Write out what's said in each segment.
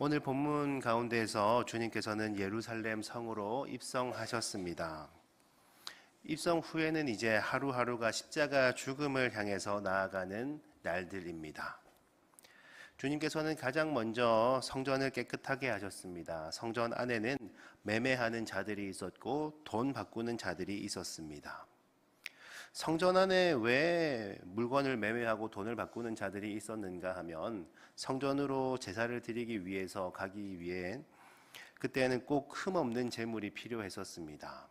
오늘 본문 가운데에서 주님께서는 예루살렘 성으로 입성하셨습니다. 입성 후에는 이제 하루하루가 십자가 죽음을 향해서 나아가는 날들입니다. 주님께서는 가장 먼저 성전을 깨끗하게 하셨습니다. 성전 안에는 매매하는 자들이 있었고 돈 바꾸는 자들이 있었습니다. 성전 안에 왜 물건을 매매하고 돈을 바꾸는 자들이 있었는가 하면 성전으로 제사를 드리기 위해서 가기 위해 그때는 꼭 흠없는 제물이 필요했었습니다.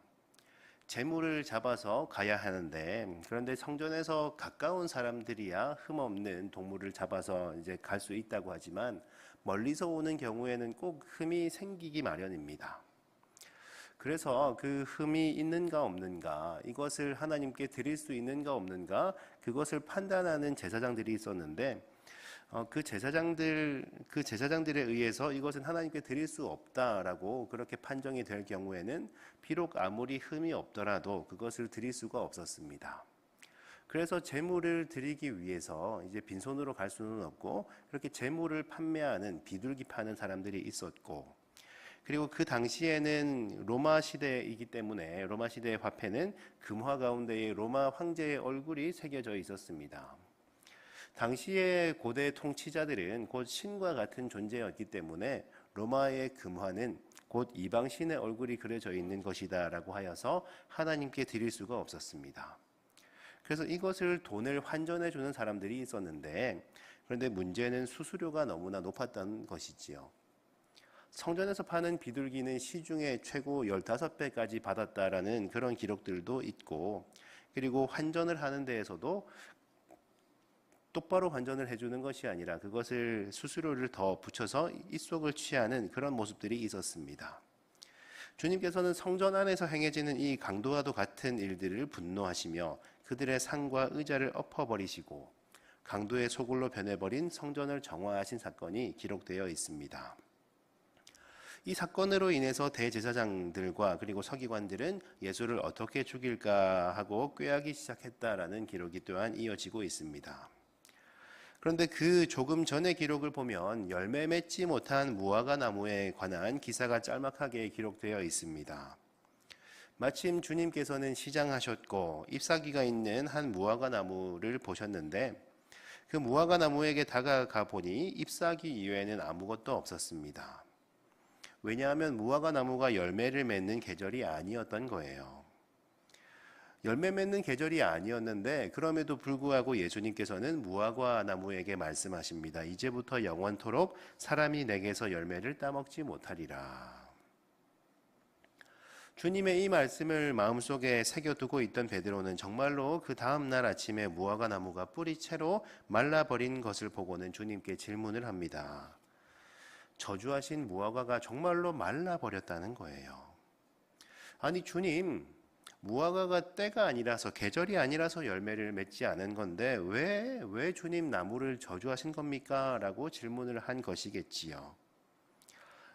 제물을 잡아서 가야 하는데, 그런데 성전에서 가까운 사람들이야 흠없는 동물을 잡아서 이제 갈 수 있다고 하지만 멀리서 오는 경우에는 꼭 흠이 생기기 마련입니다. 그래서 그 흠이 있는가 없는가, 이것을 하나님께 드릴 수 있는가 없는가, 그것을 판단하는 제사장들이 있었는데, 그 제사장들에 의해서 이것은 하나님께 드릴 수 없다라고 그렇게 판정이 될 경우에는 비록 아무리 흠이 없더라도 그것을 드릴 수가 없었습니다. 그래서 제물을 드리기 위해서 이제 빈손으로 갈 수는 없고, 그렇게 제물을 판매하는 비둘기 파는 사람들이 있었고, 그리고 그 당시에는 로마 시대이기 때문에 로마 시대의 화폐는 금화 가운데에 로마 황제의 얼굴이 새겨져 있었습니다. 당시의 고대 통치자들은 곧 신과 같은 존재였기 때문에 로마의 금화는 곧 이방신의 얼굴이 그려져 있는 것이다 라고 하여서 하나님께 드릴 수가 없었습니다. 그래서 이것을 돈을 환전해 주는 사람들이 있었는데, 그런데 문제는 수수료가 너무나 높았던 것이지요. 성전에서 파는 비둘기는 시중에 최고 15배까지 받았다라는 그런 기록들도 있고, 그리고 환전을 하는 데에서도 똑바로 환전을 해주는 것이 아니라 그것을 수수료를 더 붙여서 입속을 취하는 그런 모습들이 있었습니다. 주님께서는 성전 안에서 행해지는 이 강도와도 같은 일들을 분노하시며 그들의 상과 의자를 엎어버리시고 강도의 소굴로 변해버린 성전을 정화하신 사건이 기록되어 있습니다. 이 사건으로 인해서 대제사장들과 그리고 서기관들은 예수를 어떻게 죽일까 하고 꾀하기 시작했다라는 기록이 또한 이어지고 있습니다. 그런데 그 조금 전의 기록을 보면 열매 맺지 못한 무화과 나무에 관한 기사가 짤막하게 기록되어 있습니다. 마침 주님께서는 시장하셨고 잎사귀가 있는 한 무화과 나무를 보셨는데, 그 무화과 나무에게 다가가 보니 잎사귀 이외에는 아무것도 없었습니다. 왜냐하면 무화과 나무가 열매를 맺는 계절이 아니었던 거예요. 열매 맺는 계절이 아니었는데 그럼에도 불구하고 예수님께서는 무화과 나무에게 말씀하십니다. 이제부터 영원토록 사람이 내게서 열매를 따먹지 못하리라. 주님의 이 말씀을 마음속에 새겨두고 있던 베드로는 정말로 그 다음날 아침에 무화과 나무가 뿌리채로 말라버린 것을 보고는 주님께 질문을 합니다. 저주하신 무화과가 정말로 말라버렸다는 거예요. 아니 주님, 무화과가 때가 아니라서 계절이 아니라서 열매를 맺지 않은 건데 왜 주님 나무를 저주하신 겁니까? 라고 질문을 한 것이겠지요.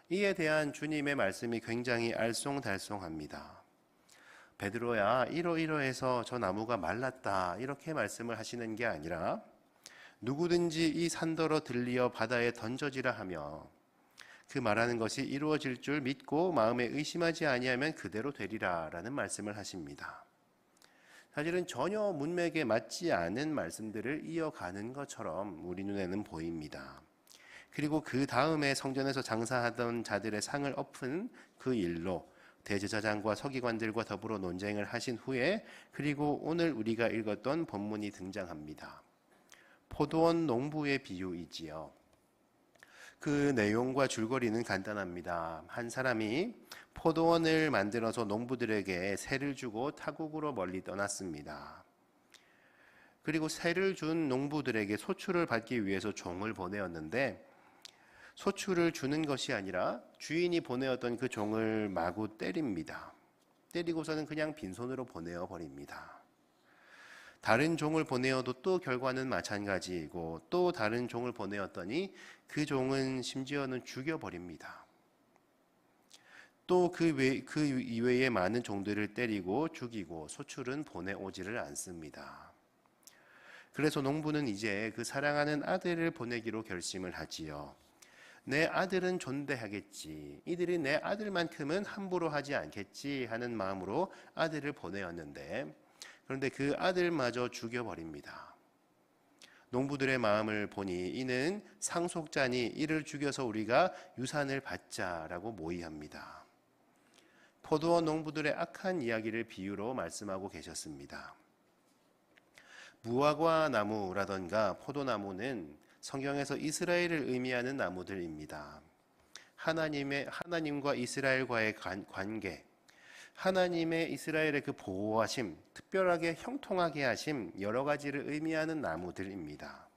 이에 대한 주님의 말씀이 굉장히 알쏭달쏭합니다. 베드로야, 이러이러해서 저 나무가 말랐다 이렇게 말씀을 하시는 게 아니라 누구든지 이 산더러 들리어 바다에 던져지라 하며 그 말하는 것이 이루어질 줄 믿고 마음에 의심하지 아니하면 그대로 되리라 라는 말씀을 하십니다. 사실은 전혀 문맥에 맞지 않은 말씀들을 이어가는 것처럼 우리 눈에는 보입니다. 그리고 그 다음에 성전에서 장사하던 자들의 상을 엎은 그 일로 대제사장과 서기관들과 더불어 논쟁을 하신 후에 그리고 오늘 우리가 읽었던 본문이 등장합니다. 포도원 농부의 비유이지요. 그 내용과 줄거리는 간단합니다. 한 사람이 포도원을 만들어서 농부들에게 세를 주고 타국으로 멀리 떠났습니다. 그리고 세를 준 농부들에게 소출을 받기 위해서 종을 보내었는데, 소출을 주는 것이 아니라 주인이 보내었던 그 종을 마구 때립니다. 때리고서는 그냥 빈손으로 보내어 버립니다. 다른 종을 보내어도 또 결과는 마찬가지이고, 또 다른 종을 보내었더니 그 종은 심지어는 죽여버립니다. 또 그 이외에 많은 종들을 때리고 죽이고 소출은 보내오지를 않습니다. 그래서 농부는 이제 그 사랑하는 아들을 보내기로 결심을 하지요. 내 아들은 존대하겠지. 이들이 내 아들만큼은 함부로 하지 않겠지 하는 마음으로 아들을 보내었는데, 그런데 그 아들마저 죽여버립니다. 농부들의 마음을 보니 이는 상속자니 이를 죽여서 우리가 유산을 받자라고 모의합니다. 포도원 농부들의 악한 이야기를 비유로 말씀하고 계셨습니다. 무화과 나무라던가 포도나무는 성경에서 이스라엘을 의미하는 나무들입니다. 하나님과 이스라엘과의 관계, 하나님의 이스라엘의 그 보호하심, 특별하게 형통하게 하심, 여러 가지를 의미하는 나무들입니다.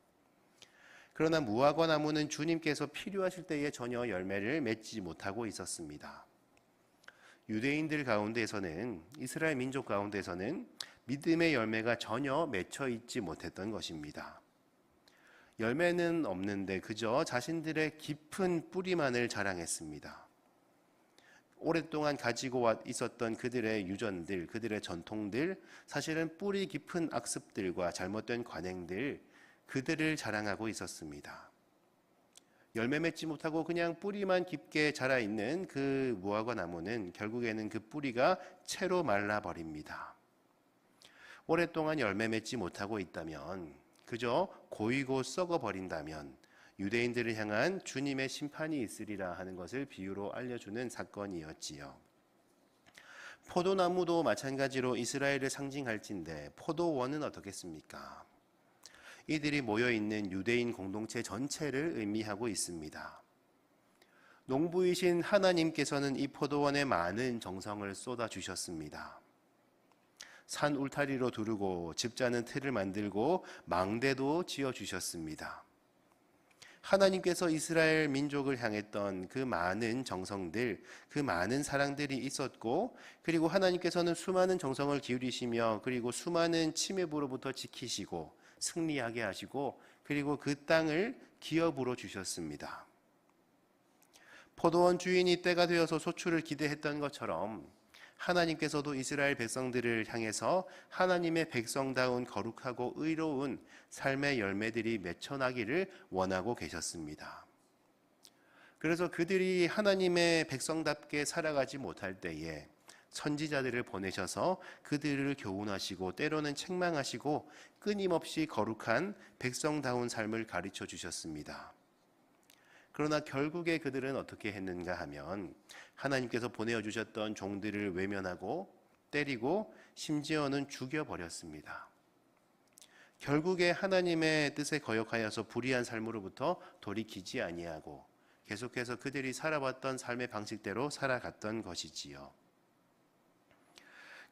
그러나 무화과 나무는 주님께서 필요하실 때에 전혀 열매를 맺지 못하고 있었습니다. 유대인들 가운데서는, 이스라엘 민족 가운데서는 믿음의 열매가 전혀 맺혀 있지 못했던 것입니다. 열매는 없는데 그저 자신들의 깊은 뿌리만을 자랑했습니다. 오랫동안 가지고 있었던 그들의 유전들, 그들의 전통들, 사실은 뿌리 깊은 악습들과 잘못된 관행들, 그들을 자랑하고 있었습니다. 열매 맺지 못하고 그냥 뿌리만 깊게 자라있는 그 무화과 나무는 결국에는 그 뿌리가 채로 말라버립니다. 오랫동안 열매 맺지 못하고 있다면, 그저 고이고 썩어버린다면 유대인들을 향한 주님의 심판이 있으리라 하는 것을 비유로 알려주는 사건이었지요. 포도나무도 마찬가지로 이스라엘을 상징할진데 포도원은 어떻겠습니까? 이들이 모여있는 유대인 공동체 전체를 의미하고 있습니다. 농부이신 하나님께서는 이 포도원에 많은 정성을 쏟아주셨습니다. 산 울타리로 두르고 집자는 틀을 만들고 망대도 지어주셨습니다. 하나님께서 이스라엘 민족을 향했던 그 많은 정성들, 그 많은 사랑들이 있었고, 그리고 하나님께서는 수많은 정성을 기울이시며 그리고 수많은 침입으로부터 지키시고 승리하게 하시고, 그리고 그 땅을 기업으로 주셨습니다. 포도원 주인이 때가 되어서 소출을 기대했던 것처럼 하나님께서도 이스라엘 백성들을 향해서 하나님의 백성다운 거룩하고 의로운 삶의 열매들이 맺혀나기를 원하고 계셨습니다. 그래서 그들이 하나님의 백성답게 살아가지 못할 때에 선지자들을 보내셔서 그들을 교훈하시고 때로는 책망하시고 끊임없이 거룩한 백성다운 삶을 가르쳐 주셨습니다. 그러나 결국에 그들은 어떻게 했는가 하면 하나님께서 보내주셨던 종들을 외면하고 때리고 심지어는 죽여버렸습니다. 결국에 하나님의 뜻에 거역하여서 불의한 삶으로부터 돌이키지 아니하고 계속해서 그들이 살아왔던 삶의 방식대로 살아갔던 것이지요.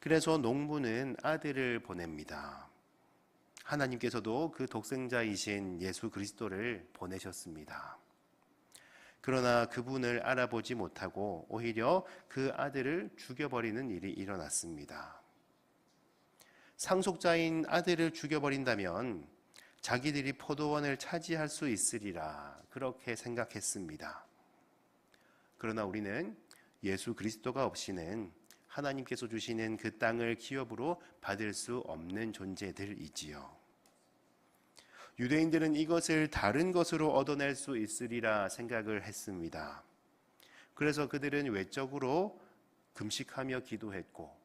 그래서 농부는 아들을 보냅니다. 하나님께서도 그 독생자이신 예수 그리스도를 보내셨습니다. 그러나 그분을 알아보지 못하고 오히려 그 아들을 죽여버리는 일이 일어났습니다. 상속자인 아들을 죽여버린다면 자기들이 포도원을 차지할 수 있으리라 그렇게 생각했습니다. 그러나 우리는 예수 그리스도가 없이는 하나님께서 주시는 그 땅을 기업으로 받을 수 없는 존재들이지요. 유대인들은 이것을 다른 것으로 얻어낼 수 있으리라 생각을 했습니다. 그래서 그들은 외적으로 금식하며 기도했고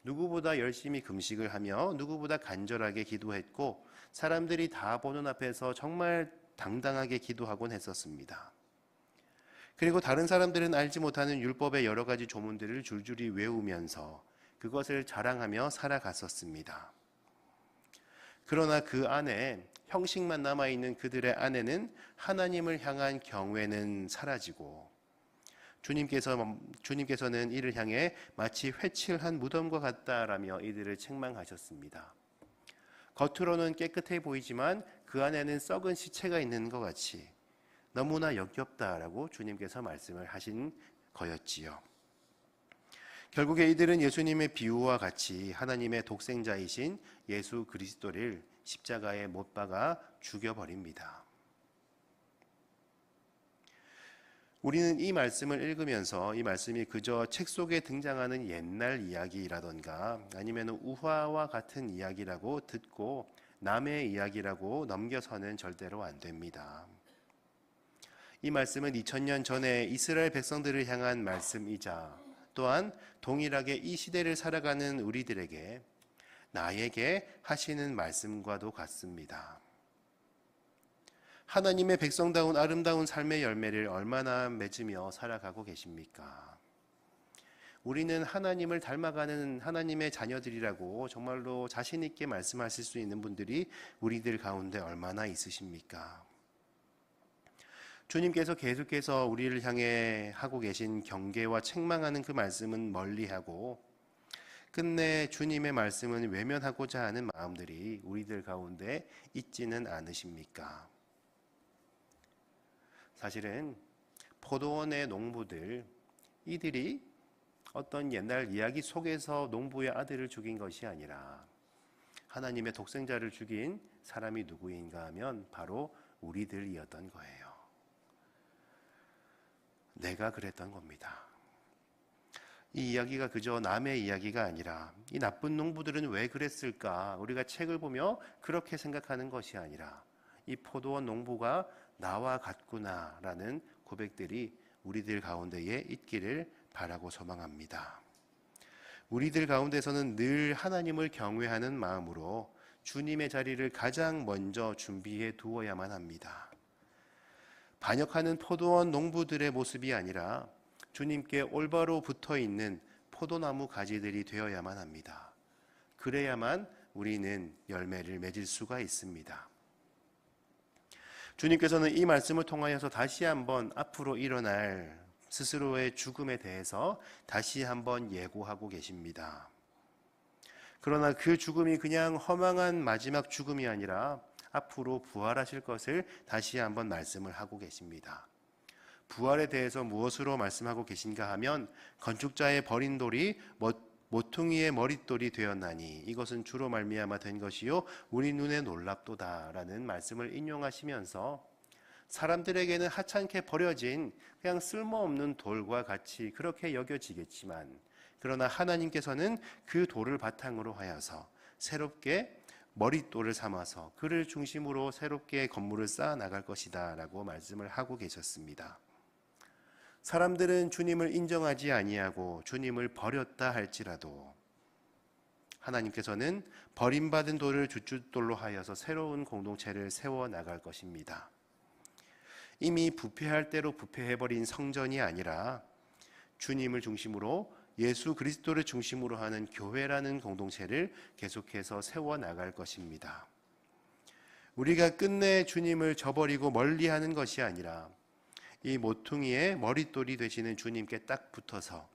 누구보다 열심히 금식을 하며 누구보다 간절하게 기도했고 사람들이 다 보는 앞에서 정말 당당하게 기도하곤 했었습니다. 그리고 다른 사람들은 알지 못하는 율법의 여러 가지 조문들을 줄줄이 외우면서 그것을 자랑하며 살아갔었습니다. 그러나 그 안에 형식만 남아있는 그들의 안에는 하나님을 향한 경외는 사라지고 주님께서는 이를 향해 마치 회칠한 무덤과 같다라며 이들을 책망하셨습니다. 겉으로는 깨끗해 보이지만 그 안에는 썩은 시체가 있는 것 같이 너무나 역겹다라고 주님께서 말씀을 하신 거였지요. 결국에 이들은 예수님의 비유와 같이 하나님의 독생자이신 예수 그리스도를 십자가에 못 박아 죽여버립니다. 우리는 이 말씀을 읽으면서 이 말씀이 그저 책 속에 등장하는 옛날 이야기라던가 아니면 우화와 같은 이야기라고 듣고 남의 이야기라고 넘겨서는 절대로 안 됩니다. 이 말씀은 2000년 전에 이스라엘 백성들을 향한 말씀이자 또한 동일하게 이 시대를 살아가는 우리들에게 나에게 하시는 말씀과도 같습니다. 하나님의 백성다운 아름다운 삶의 열매를 얼마나 맺으며 살아가고 계십니까? 우리는 하나님을 닮아가는 하나님의 자녀들이라고 정말로 자신 있게 말씀하실 수 있는 분들이 우리들 가운데 얼마나 있으십니까? 주님께서 계속해서 우리를 향해 하고 계신 경계와 책망하는 그 말씀은 멀리하고 끝내 주님의 말씀은 외면하고자 하는 마음들이 우리들 가운데 있지는 않으십니까? 사실은 포도원의 농부들, 이들이 어떤 옛날 이야기 속에서 농부의 아들을 죽인 것이 아니라 하나님의 독생자를 죽인 사람이 누구인가 하면 바로 우리들이었던 거예요. 내가 그랬던 겁니다. 이 이야기가 그저 남의 이야기가 아니라 이 나쁜 농부들은 왜 그랬을까? 우리가 책을 보며 그렇게 생각하는 것이 아니라 이 포도원 농부가 나와 같구나라는 고백들이 우리들 가운데에 있기를 바라고 소망합니다. 우리들 가운데서는 늘 하나님을 경외하는 마음으로 주님의 자리를 가장 먼저 준비해 두어야만 합니다. 반역하는 포도원 농부들의 모습이 아니라 주님께 올바로 붙어 있는 포도나무 가지들이 되어야만 합니다. 그래야만 우리는 열매를 맺을 수가 있습니다. 주님께서는 이 말씀을 통하여서 다시 한번 앞으로 일어날 스스로의 죽음에 대해서 다시 한번 예고하고 계십니다. 그러나 그 죽음이 그냥 허망한 마지막 죽음이 아니라 앞으로 부활하실 것을 다시 한번 말씀을 하고 계십니다. 부활에 대해서 무엇으로 말씀하고 계신가 하면 건축자의 버린 돌이 모퉁이의 머릿돌이 되었나니 이것은 주로 말미암아 된 것이요 우리 눈에 놀랍도다라는 말씀을 인용하시면서 사람들에게는 하찮게 버려진 그냥 쓸모없는 돌과 같이 그렇게 여겨지겠지만 그러나 하나님께서는 그 돌을 바탕으로 하여서 새롭게 머릿돌을 삼아서 그를 중심으로 새롭게 건물을 쌓아 나갈 것이다 라고 말씀을 하고 계셨습니다. 사람들은 주님을 인정하지 아니하고 주님을 버렸다 할지라도 하나님께서는 버림받은 돌을 주춧돌로 하여서 새로운 공동체를 세워 나갈 것입니다. 이미 부패할 대로 부패해버린 성전이 아니라 주님을 중심으로 예수 그리스도를 중심으로 하는 교회라는 공동체를 계속해서 세워 나갈 것입니다. 우리가 끝내 주님을 저버리고 멀리하는 것이 아니라 이 모퉁이의 머릿돌이 되시는 주님께 딱 붙어서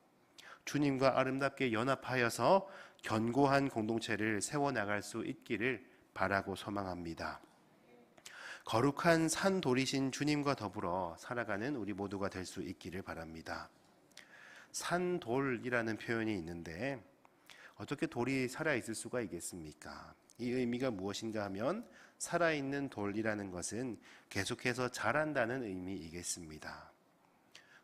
주님과 아름답게 연합하여서 견고한 공동체를 세워나갈 수 있기를 바라고 소망합니다. 거룩한 산돌이신 주님과 더불어 살아가는 우리 모두가 될 수 있기를 바랍니다. 산돌이라는 표현이 있는데 어떻게 돌이 살아있을 수가 있겠습니까? 이 의미가 무엇인가 하면 살아있는 돌이라는 것은 계속해서 자란다는 의미이겠습니다.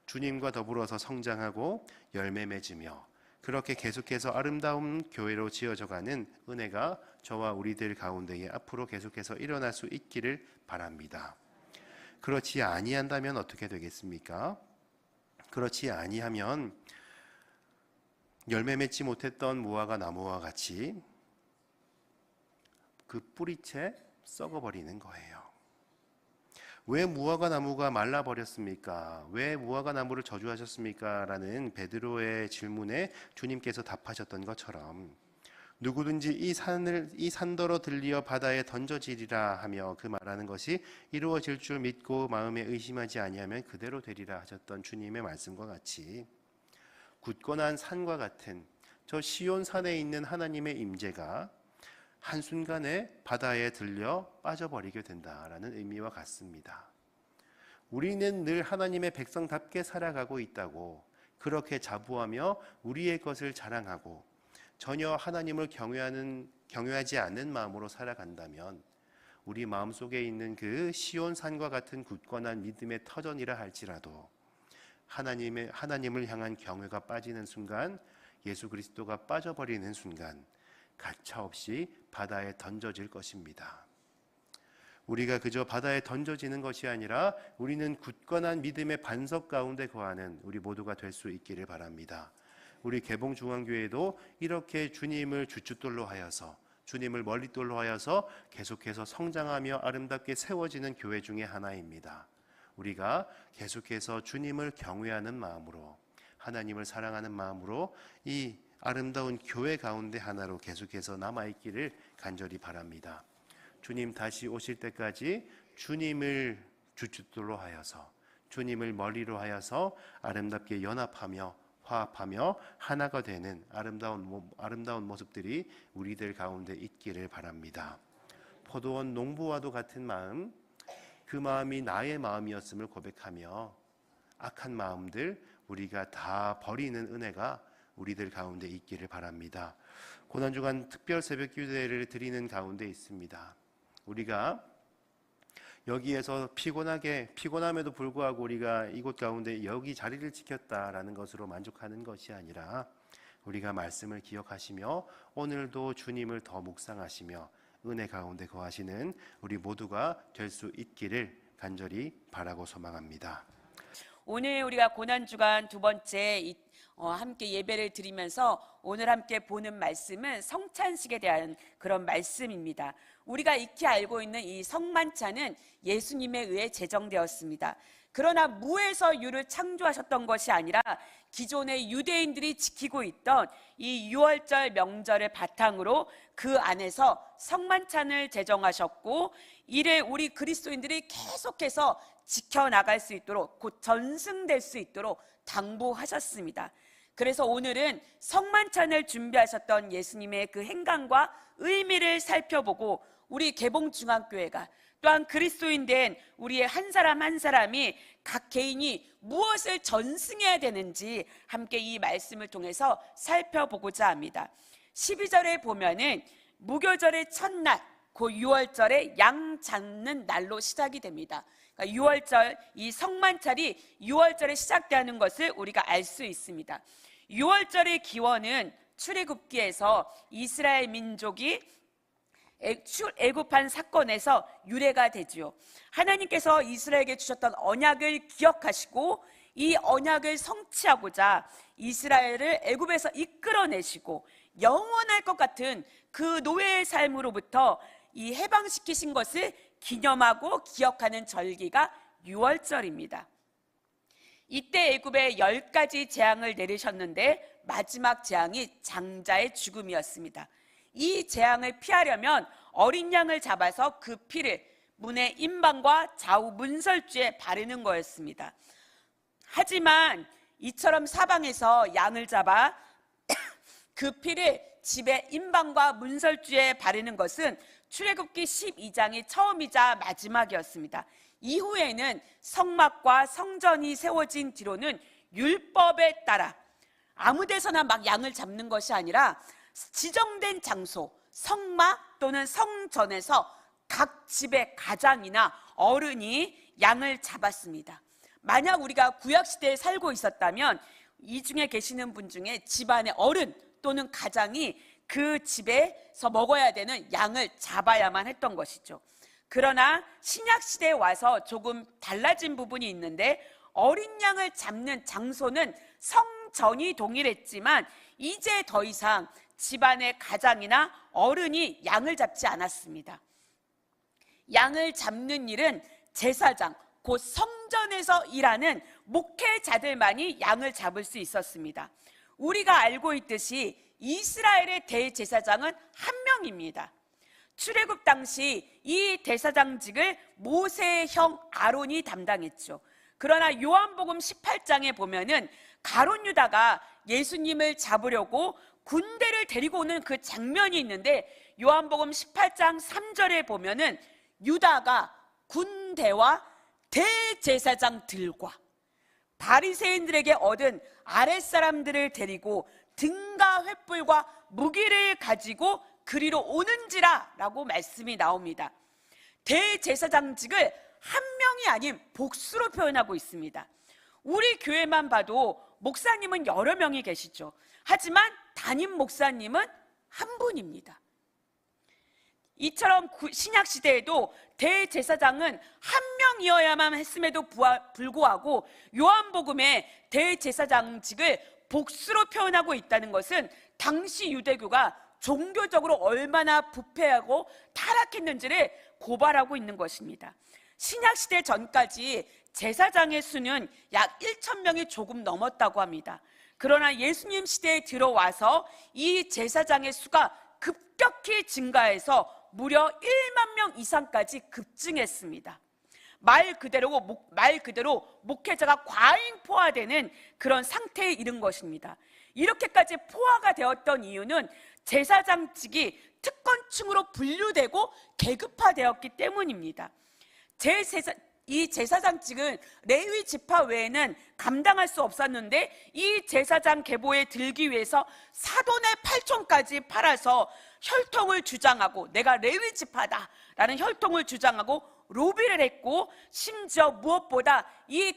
주님과 더불어서 성장하고 열매 맺으며 그렇게 계속해서 아름다운 교회로 지어져가는 은혜가 저와 우리들 가운데에 앞으로 계속해서 일어날 수 있기를 바랍니다. 그렇지 아니한다면 어떻게 되겠습니까? 그렇지 아니하면 열매 맺지 못했던 무화과 나무와 같이 그 뿌리채 썩어버리는 거예요. 왜 무화과 나무가 말라버렸습니까? 왜 무화과 나무를 저주하셨습니까? 라는 베드로의 질문에 주님께서 답하셨던 것처럼 누구든지 이 산더러 들리어 바다에 던져지리라 하며 그 말하는 것이 이루어질 줄 믿고 마음에 의심하지 아니하면 그대로 되리라 하셨던 주님의 말씀과 같이 굳건한 산과 같은 저 시온산에 있는 하나님의 임재가 한순간에 바다에 들려 빠져버리게 된다라는 의미와 같습니다. 우리는 늘 하나님의 백성답게 살아가고 있다고 그렇게 자부하며 우리의 것을 자랑하고 전혀 하나님을 경외하지 않는 마음으로 살아간다면 우리 마음속에 있는 그 시온산과 같은 굳건한 믿음의 터전이라 할지라도 하나님을 향한 경외가 빠지는 순간 예수 그리스도가 빠져버리는 순간 가차없이 바다에 던져질 것입니다. 우리가 그저 바다에 던져지는 것이 아니라 우리는 굳건한 믿음의 반석 가운데 거하는 우리 모두가 될 수 있기를 바랍니다. 우리 개봉중앙교회도 이렇게 주님을 주춧돌로 하여서, 주님을 멀리돌로 하여서 계속해서 성장하며 아름답게 세워지는 교회 중에 하나입니다. 우리가 계속해서 주님을 경외하는 마음으로, 하나님을 사랑하는 마음으로 이 아름다운 교회 가운데 하나로 계속해서 남아있기를 간절히 바랍니다. 주님 다시 오실 때까지 주님을 주춧돌로 하여서, 주님을 머리로 하여서 아름답게 연합하며 화합하며 하나가 되는 아름다운 모습들이 우리들 가운데 있기를 바랍니다. 포도원 농부와도 같은 마음, 그 마음이 나의 마음이었음을 고백하며 악한 마음들 우리가 다 버리는 은혜가 우리들 가운데 있기를 바랍니다. 고난주간 특별 새벽 기도회를 드리는 가운데 있습니다. 우리가 여기에서 피곤함에도 불구하고 우리가 이곳 가운데 여기 자리를 지켰다라는 것으로 만족하는 것이 아니라 우리가 말씀을 기억하시며 오늘도 주님을 더 묵상하시며 은혜 가운데 거하시는 우리 모두가 될 수 있기를 간절히 바라고 소망합니다. 오늘 우리가 고난주간 두 번째 함께 예배를 드리면서 오늘 함께 보는 말씀은 성찬식에 대한 그런 말씀입니다. 우리가 익히 알고 있는 이 성만찬은 예수님에 의해 제정되었습니다. 그러나 무에서 유를 창조하셨던 것이 아니라 기존의 유대인들이 지키고 있던 이 유월절 명절을 바탕으로 그 안에서 성만찬을 제정하셨고, 이를 우리 그리스도인들이 계속해서 지켜나갈 수 있도록, 곧 전승될 수 있도록 당부하셨습니다. 그래서 오늘은 성만찬을 준비하셨던 예수님의 그 행간과 의미를 살펴보고, 우리 개봉중앙교회가 또한 그리스도인 된 우리의 한 사람 한 사람이 각 개인이 무엇을 전승해야 되는지 함께 이 말씀을 통해서 살펴보고자 합니다. 12절에 보면은 무교절의 첫날, 그 6월절에 양 잡는 날로 시작이 됩니다. 그러니까 6월절, 이 성만찬이 6월절에 시작되는 것을 우리가 알 수 있습니다. 6월절의 기원은 출애굽기에서 이스라엘 민족이 애굽한 사건에서 유래가 되지요. 하나님께서 이스라엘에게 주셨던 언약을 기억하시고 이 언약을 성취하고자 이스라엘을 애굽에서 이끌어내시고 영원할 것 같은 그 노예의 삶으로부터 이 해방시키신 것을 기념하고 기억하는 절기가 6월절입니다. 이때 애굽에 10가지 재앙을 내리셨는데 마지막 재앙이 장자의 죽음이었습니다. 이 재앙을 피하려면 어린 양을 잡아서 그 피를 문의 임방과 좌우 문설주에 바르는 거였습니다. 하지만 이처럼 사방에서 양을 잡아 그 피를 집의 임방과 문설주에 바르는 것은 출애굽기 12장이 처음이자 마지막이었습니다. 이후에는 성막과 성전이 세워진 뒤로는 율법에 따라 아무 데서나 막 양을 잡는 것이 아니라 지정된 장소, 성막 또는 성전에서 각 집의 가장이나 어른이 양을 잡았습니다. 만약 우리가 구약시대에 살고 있었다면 이 중에 계시는 분 중에 집안의 어른 또는 가장이 그 집에서 먹어야 되는 양을 잡아야만 했던 것이죠. 그러나 신약시대에 와서 조금 달라진 부분이 있는데, 어린 양을 잡는 장소는 성전이 동일했지만 이제 더 이상 집안의 가장이나 어른이 양을 잡지 않았습니다. 양을 잡는 일은 제사장, 곧 성전에서 일하는 목회자들만이 양을 잡을 수 있었습니다. 우리가 알고 있듯이 이스라엘의 대제사장은 한 명입니다. 출애굽 당시 이 대사장직을 모세의 형 아론이 담당했죠. 그러나 요한복음 18장에 보면은 가룟 유다가 예수님을 잡으려고 군대를 데리고 오는 그 장면이 있는데, 요한복음 18장 3절에 보면은 유다가 군대와 대제사장들과 바리새인들에게 얻은 아랫사람들을 데리고 등과 횃불과 무기를 가지고 그리로 오는지라 라고 말씀이 나옵니다. 대제사장직을 한 명이 아닌 복수로 표현하고 있습니다. 우리 교회만 봐도 목사님은 여러 명이 계시죠. 하지만 담임 목사님은 한 분입니다. 이처럼 신약 시대에도 대제사장은 한 명이어야만 했음에도 불구하고 요한복음에 대제사장직을 복수로 표현하고 있다는 것은 당시 유대교가 종교적으로 얼마나 부패하고 타락했는지를 고발하고 있는 것입니다. 신약 시대 전까지 제사장의 수는 약 1,000명이 조금 넘었다고 합니다. 그러나 예수님 시대에 들어와서 이 제사장의 수가 급격히 증가해서 무려 1만 명 이상까지 급증했습니다. 말 그대로 목회자가 과잉포화되는 그런 상태에 이른 것입니다. 이렇게까지 포화가 되었던 이유는 제사장직이 특권층으로 분류되고 계급화되었기 때문입니다. 이 제사장직은 레위 지파 외에는 감당할 수 없었는데 이 제사장 계보에 들기 위해서 사돈의 8촌까지 팔아서 혈통을 주장하고 내가 레위 지파다라는 혈통을 주장하고 로비를 했고, 심지어 무엇보다 이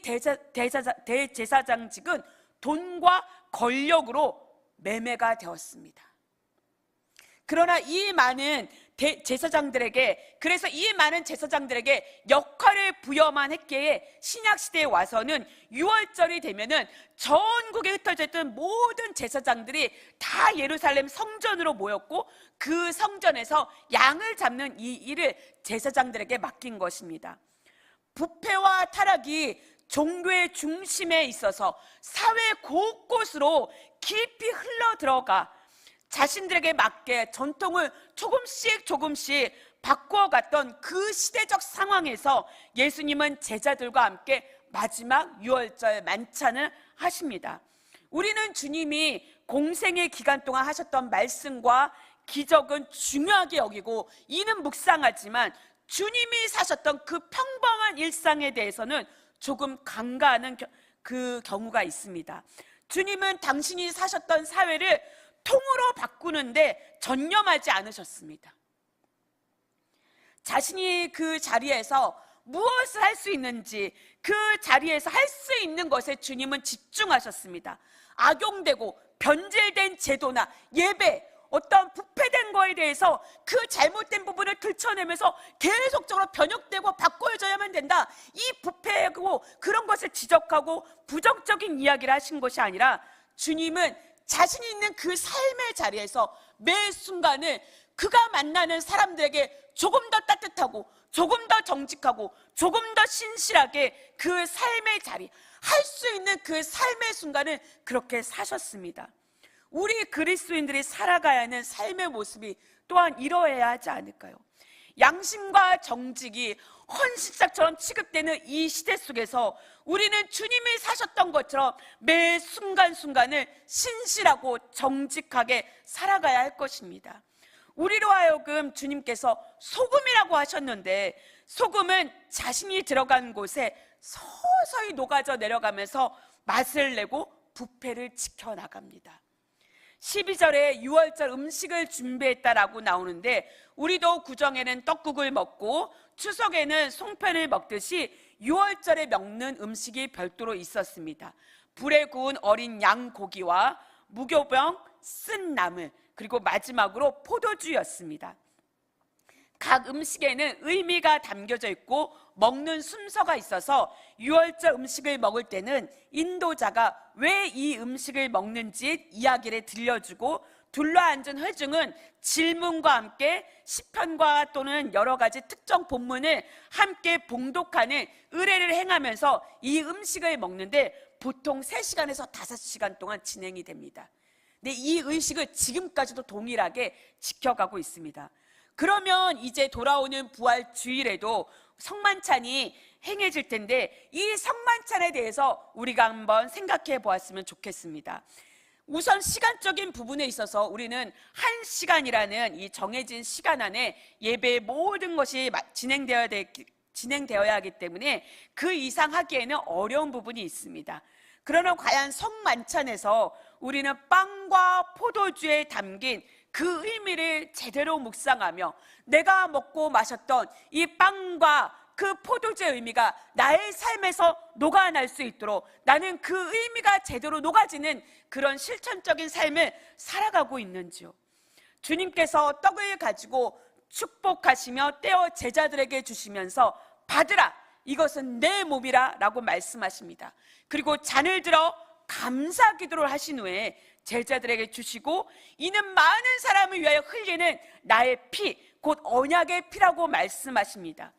대제사장직은 돈과 권력으로 매매가 되었습니다. 그러나 그래서 이 많은 제사장들에게 역할을 부여만 했기에 신약 시대에 와서는 유월절이 되면은 전국에 흩어져 있던 모든 제사장들이 다 예루살렘 성전으로 모였고 그 성전에서 양을 잡는 이 일을 제사장들에게 맡긴 것입니다. 부패와 타락이 종교의 중심에 있어서 사회 곳곳으로 깊이 흘러 들어가 자신들에게 맞게 전통을 조금씩 바꾸어갔던 그 시대적 상황에서 예수님은 제자들과 함께 마지막 유월절 만찬을 하십니다. 우리는 주님이 공생의 기간 동안 하셨던 말씀과 기적은 중요하게 여기고 이는 묵상하지만 주님이 사셨던 그 평범한 일상에 대해서는 조금 간과하는 그 경우가 있습니다. 주님은 당신이 사셨던 사회를 통으로 바꾸는데 전념하지 않으셨습니다. 자신이 그 자리에서 무엇을 할 수 있는지 그 자리에서 할 수 있는 것에 주님은 집중하셨습니다. 악용되고 변질된 제도나 예배, 어떤 부패된 거에 대해서 그 잘못된 부분을 들춰내면서 계속적으로 변형되고 바꿔줘야만 된다, 이 부패하고 그런 것을 지적하고 부정적인 이야기를 하신 것이 아니라 주님은 자신이 있는 그 삶의 자리에서 매 순간을 그가 만나는 사람들에게 조금 더 따뜻하고 조금 더 정직하고 조금 더 신실하게 그 삶의 자리, 할 수 있는 그 삶의 순간을 그렇게 사셨습니다. 우리 그리스도인들이 살아가야 하는 삶의 모습이 또한 이러해야 하지 않을까요? 양심과 정직이 헌신짝처럼 취급되는 이 시대 속에서 우리는 주님이 사셨던 것처럼 매 순간순간을 신실하고 정직하게 살아가야 할 것입니다. 우리로 하여금 주님께서 소금이라고 하셨는데, 소금은 자신이 들어간 곳에 서서히 녹아져 내려가면서 맛을 내고 부패를 지켜나갑니다. 12절에 유월절 음식을 준비했다라고 나오는데, 우리도 구정에는 떡국을 먹고 추석에는 송편을 먹듯이 유월절에 먹는 음식이 별도로 있었습니다. 불에 구운 어린 양 고기와 무교병, 쓴 나물, 그리고 마지막으로 포도주였습니다. 각 음식에는 의미가 담겨져 있고 먹는 순서가 있어서 유월절 음식을 먹을 때는 인도자가 왜 이 음식을 먹는지 이야기를 들려주고, 둘러앉은 회중은 질문과 함께 시편과 또는 여러 가지 특정 본문을 함께 봉독하는 의례를 행하면서 이 음식을 먹는데 보통 3시간에서 5시간 동안 진행이 됩니다. 근데 이 의식을 지금까지도 동일하게 지켜가고 있습니다. 그러면 이제 돌아오는 부활 주일에도 성만찬이 행해질 텐데, 이 성만찬에 대해서 우리가 한번 생각해 보았으면 좋겠습니다. 우선 시간적인 부분에 있어서 우리는 1시간이라는 이 정해진 시간 안에 예배의 모든 것이 진행되어야 하기 때문에 그 이상 하기에는 어려운 부분이 있습니다. 그러나 과연 성만찬에서 우리는 빵과 포도주에 담긴 그 의미를 제대로 묵상하며 내가 먹고 마셨던 이 빵과 그 포도주의 의미가 나의 삶에서 녹아날 수 있도록 나는 그 의미가 제대로 녹아지는 그런 실천적인 삶을 살아가고 있는지요? 주님께서 떡을 가지고 축복하시며 떼어 제자들에게 주시면서 받으라, 이것은 내 몸이라 라고 말씀하십니다. 그리고 잔을 들어 감사 기도를 하신 후에 제자들에게 주시고, 이는 많은 사람을 위하여 흘리는 나의 피, 곧 언약의 피라고 말씀하십니다.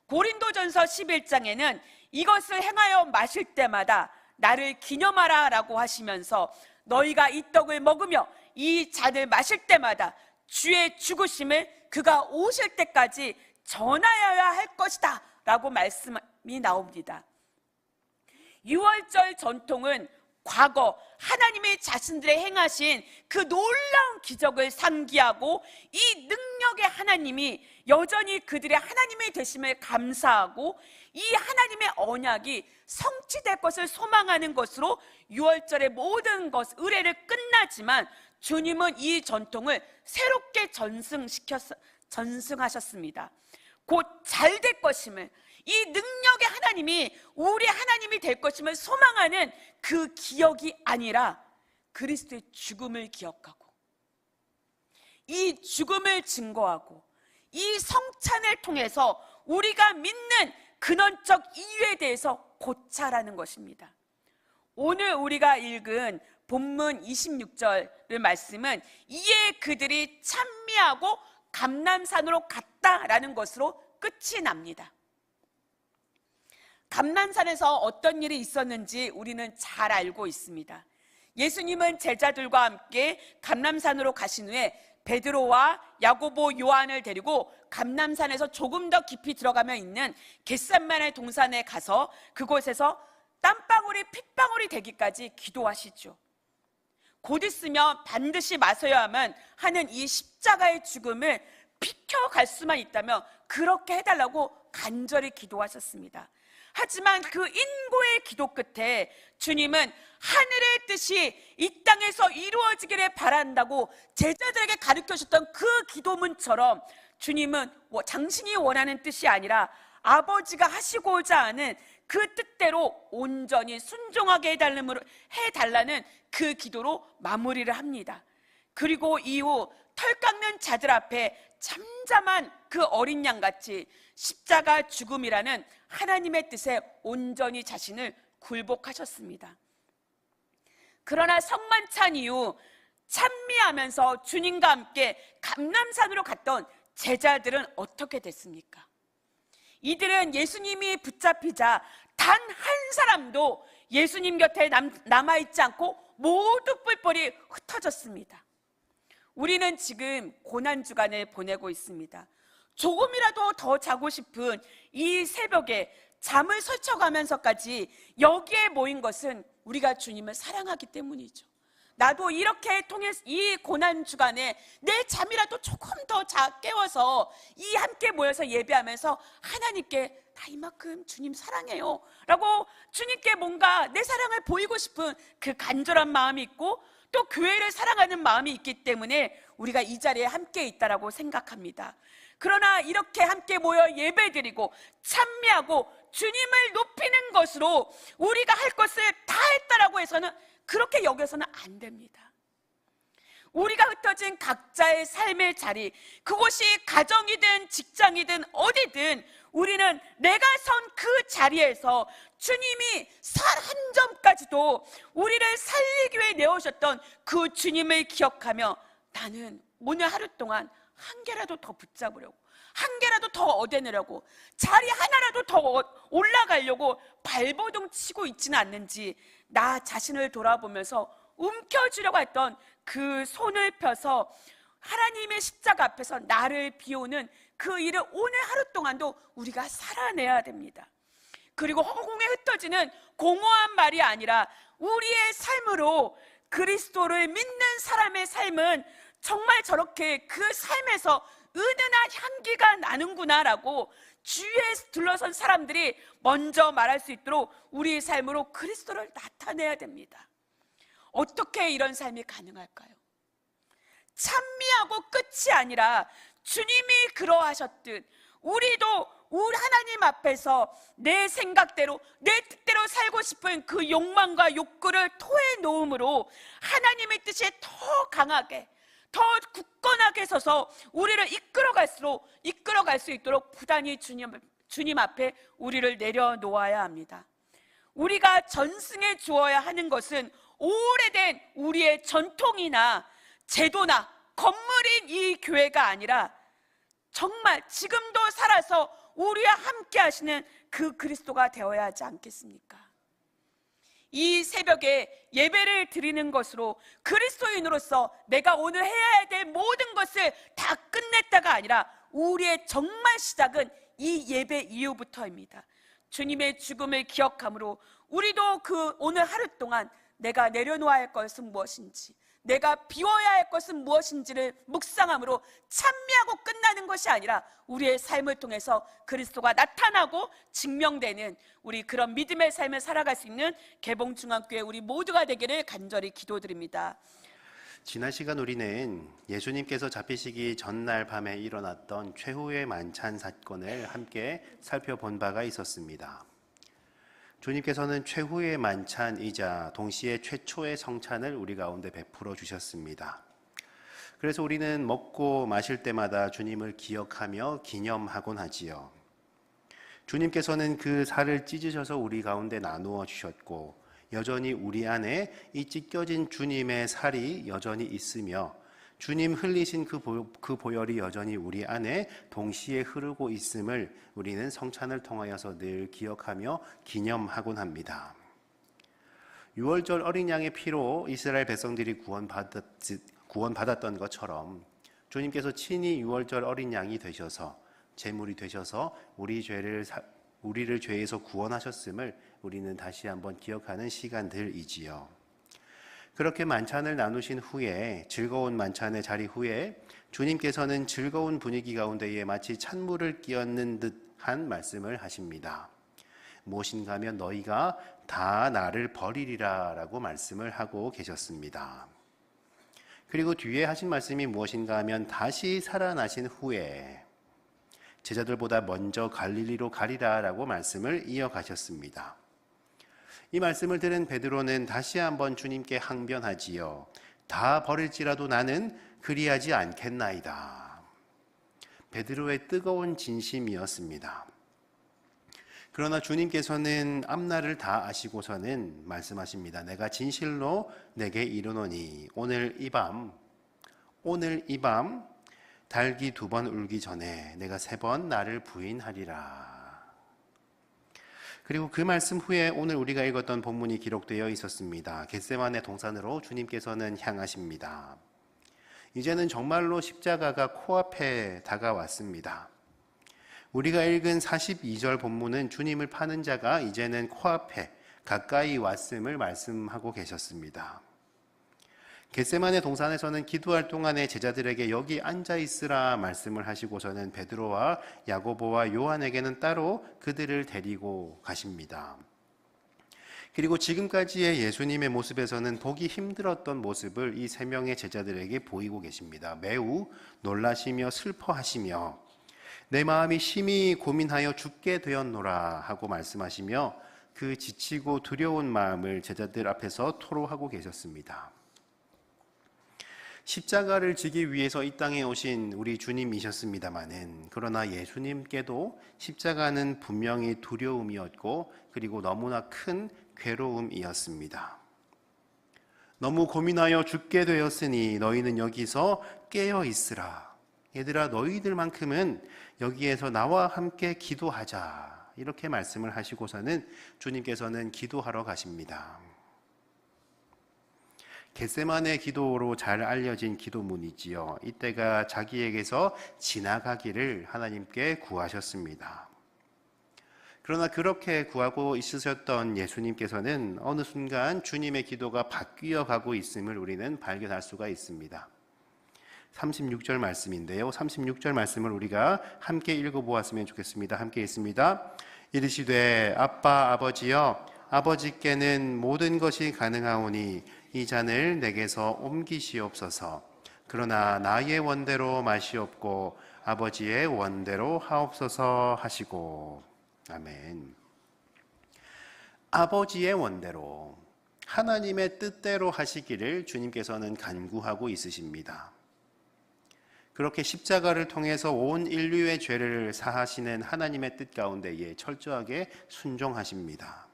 고린도전서 11장에는 이것을 행하여 마실 때마다 나를 기념하라 라고 하시면서, 너희가 이 떡을 먹으며 이 잔을 마실 때마다 주의 죽으심을 그가 오실 때까지 전하여야 할 것이다 라고 말씀이 나옵니다. 유월절 전통은 과거 하나님이 자신들의 행하신 그 놀라운 기적을 상기하고, 이 능력의 하나님이 여전히 그들의 하나님이 되심을 감사하고, 이 하나님의 언약이 성취될 것을 소망하는 것으로 유월절의 모든 의례를 끝나지만, 주님은 이 전통을 새롭게 전승하셨습니다. 곧 잘 될 것임을, 이 능력의 하나님이 우리 하나님이 될 것임을 소망하는 그 기억이 아니라 그리스도의 죽음을 기억하고, 이 죽음을 증거하고, 이 성찬을 통해서 우리가 믿는 근원적 이유에 대해서 고찰하는 것입니다. 오늘 우리가 읽은 본문 26절 말씀은 이에 그들이 찬미하고 감람산으로 갔다라는 것으로 끝이 납니다. 감람산에서 어떤 일이 있었는지 우리는 잘 알고 있습니다. 예수님은 제자들과 함께 감람산으로 가신 후에 베드로와 야고보, 요한을 데리고 감람산에서 조금 더 깊이 들어가며 있는 겟셋마네 동산에 가서 그곳에서 땀방울이 핏방울이 되기까지 기도하시죠. 곧 있으면 반드시 마셔야만 하는 이 십자가의 죽음을 비켜갈 수만 있다면 그렇게 해달라고 간절히 기도하셨습니다. 하지만 그 인고의 기도 끝에 주님은 하늘의 뜻이 이 땅에서 이루어지기를 바란다고 제자들에게 가르쳐주셨던 그 기도문처럼, 주님은 당신이 원하는 뜻이 아니라 아버지가 하시고자 하는 그 뜻대로 온전히 순종하게 해달라는 그 기도로 마무리를 합니다. 그리고 이후 털 깎는 자들 앞에 잠잠한 그 어린 양같이 십자가 죽음이라는 하나님의 뜻에 온전히 자신을 굴복하셨습니다. 그러나 성만찬 이후 찬미하면서 주님과 함께 감람산으로 갔던 제자들은 어떻게 됐습니까? 이들은 예수님이 붙잡히자 단 한 사람도 예수님 곁에 남아있지 않고 모두 뿔뿔이 흩어졌습니다. 우리는 지금 고난주간을 보내고 있습니다. 조금이라도 더 자고 싶은 이 새벽에 잠을 설쳐가면서까지 여기에 모인 것은 우리가 주님을 사랑하기 때문이죠. 나도 이렇게 통해서 이 고난주간에 내 잠이라도 조금 더 깨워서 이 함께 모여서 예배하면서 하나님께 나 이만큼 주님 사랑해요 라고 주님께 뭔가 내 사랑을 보이고 싶은 그 간절한 마음이 있고, 또 교회를 사랑하는 마음이 있기 때문에 우리가 이 자리에 함께 있다라고 생각합니다. 그러나 이렇게 함께 모여 예배드리고 찬미하고 주님을 높이는 것으로 우리가 할 것을 다 했다라고 해서는, 그렇게 여겨서는 안 됩니다. 우리가 흩어진 각자의 삶의 자리, 그곳이 가정이든 직장이든 어디든 우리는 내가 선 그 자리에서 주님이 살 한 점까지도 우리를 살리기 위해 내오셨던 그 주님을 기억하며, 나는 오늘 하루 동안 한 개라도 더 붙잡으려고, 한 개라도 더 얻어내려고, 자리 하나라도 더 올라가려고 발버둥 치고 있지는 않는지 나 자신을 돌아보면서 움켜쥐려고 했던 그 손을 펴서 하나님의 십자가 앞에서 나를 비우는 그 일을 오늘 하루 동안도 우리가 살아내야 됩니다. 그리고 허공에 흩어지는 공허한 말이 아니라 우리의 삶으로 그리스도를 믿는 사람의 삶은 정말 저렇게 그 삶에서 은은한 향기가 나는구나라고 주위에 둘러선 사람들이 먼저 말할 수 있도록 우리의 삶으로 그리스도를 나타내야 됩니다. 어떻게 이런 삶이 가능할까요? 찬미하고 끝이 아니라 주님이 그러하셨듯 우리도 우리 하나님 앞에서 내 생각대로 내 뜻대로 살고 싶은 그 욕망과 욕구를 토해 놓음으로 하나님의 뜻이 더 강하게, 더 굳건하게 서서 우리를 이끌어갈 수 있도록 부단히 주님 앞에 우리를 내려놓아야 합니다. 우리가 전승해 주어야 하는 것은 오래된 우리의 전통이나 제도나 건물인 이 교회가 아니라 정말 지금도 살아서 우리와 함께 하시는 그 그리스도가 되어야 하지 않겠습니까? 이 새벽에 예배를 드리는 것으로 그리스도인으로서 내가 오늘 해야 될 모든 것을 다 끝냈다가 아니라 우리의 정말 시작은 이 예배 이후부터입니다. 주님의 죽음을 기억함으로 우리도 그 오늘 하루 동안 내가 내려놓아야 할 것은 무엇인지, 내가 비워야 할 것은 무엇인지를 묵상함으로 찬미하고 끝나는 것이 아니라 우리의 삶을 통해서 그리스도가 나타나고 증명되는 우리 그런 믿음의 삶을 살아갈 수 있는 개봉중앙교회 우리 모두가 되기를 간절히 기도드립니다. 지난 시간 우리는 예수님께서 잡히시기 전날 밤에 일어났던 최후의 만찬 사건을 함께 살펴본 바가 있었습니다. 주님께서는 최후의 만찬이자 동시에 최초의 성찬을 우리 가운데 베풀어 주셨습니다. 그래서 우리는 먹고 마실 때마다 주님을 기억하며 기념하곤 하지요. 주님께서는 그 살을 찢으셔서 우리 가운데 나누어 주셨고 여전히 우리 안에 이 찢겨진 주님의 살이 여전히 있으며 주님 흘리신 그 보혈이 여전히 우리 안에 동시에 흐르고 있음을 우리는 성찬을 통하여서 늘 기억하며 기념하곤 합니다. 6월절 어린 양의 피로 이스라엘 백성들이 구원받았던 것처럼 주님께서 친히 6월절 어린 양이 되셔서 제물이 되셔서 우리를 죄에서 구원하셨음을 우리는 다시 한번 기억하는 시간들이지요. 그렇게 만찬을 나누신 후에 즐거운 만찬의 자리 후에 주님께서는 즐거운 분위기 가운데에 마치 찬물을 끼얹는 듯한 말씀을 하십니다. 무엇인가 하면 너희가 다 나를 버리리라 라고 말씀을 하고 계셨습니다. 그리고 뒤에 하신 말씀이 무엇인가 하면 다시 살아나신 후에 제자들보다 먼저 갈릴리로 가리라 라고 말씀을 이어가셨습니다. 이 말씀을 들은 베드로는 다시 한번 주님께 항변하지요. 다 버릴지라도 나는 그리하지 않겠나이다. 베드로의 뜨거운 진심이었습니다. 그러나 주님께서는 앞날을 다 아시고서는 말씀하십니다. 내가 진실로 내게 이르노니 오늘 이 밤 달기 2번 울기 전에 내가 3번 나를 부인하리라. 그리고 그 말씀 후에 오늘 우리가 읽었던 본문이 기록되어 있었습니다. 겟세마네 동산으로 주님께서는 향하십니다. 이제는 정말로 십자가가 코앞에 다가왔습니다. 우리가 읽은 42절 본문은 주님을 파는 자가 이제는 코앞에 가까이 왔음을 말씀하고 계셨습니다. 겟세마네 동산에서는 기도할 동안에 제자들에게 여기 앉아 있으라 말씀을 하시고서는 베드로와 야고보와 요한에게는 따로 그들을 데리고 가십니다. 그리고 지금까지의 예수님의 모습에서는 보기 힘들었던 모습을 이 3명의 제자들에게 보이고 계십니다. 매우 놀라시며 슬퍼하시며 내 마음이 심히 고민하여 죽게 되었노라 하고 말씀하시며 그 지치고 두려운 마음을 제자들 앞에서 토로하고 계셨습니다. 십자가를 지기 위해서 이 땅에 오신 우리 주님이셨습니다마는 그러나 예수님께도 십자가는 분명히 두려움이었고 그리고 너무나 큰 괴로움이었습니다. 너무 고민하여 죽게 되었으니 너희는 여기서 깨어 있으라. 얘들아 너희들만큼은 여기에서 나와 함께 기도하자. 이렇게 말씀을 하시고서는 주님께서는 기도하러 가십니다. 겟세마네 기도로 잘 알려진 기도문이지요. 이때가 자기에게서 지나가기를 하나님께 구하셨습니다. 그러나 그렇게 구하고 있으셨던 예수님께서는 어느 순간 주님의 기도가 바뀌어 가고 있음을 우리는 발견할 수가 있습니다. 36절 말씀인데요. 36절 말씀을 우리가 함께 읽어보았으면 좋겠습니다. 함께 읽습니다. 이르시되 아빠 아버지여 아버지께는 모든 것이 가능하오니 이 잔을 내게서 옮기시옵소서. 그러나 나의 원대로 마시옵고 아버지의 원대로 하옵소서 하시고. 아멘. 아버지의 원대로 하나님의 뜻대로 하시기를 주님께서는 간구하고 있으십니다. 그렇게 십자가를 통해서 온 인류의 죄를 사하시는 하나님의 뜻 가운데에 철저하게 순종하십니다.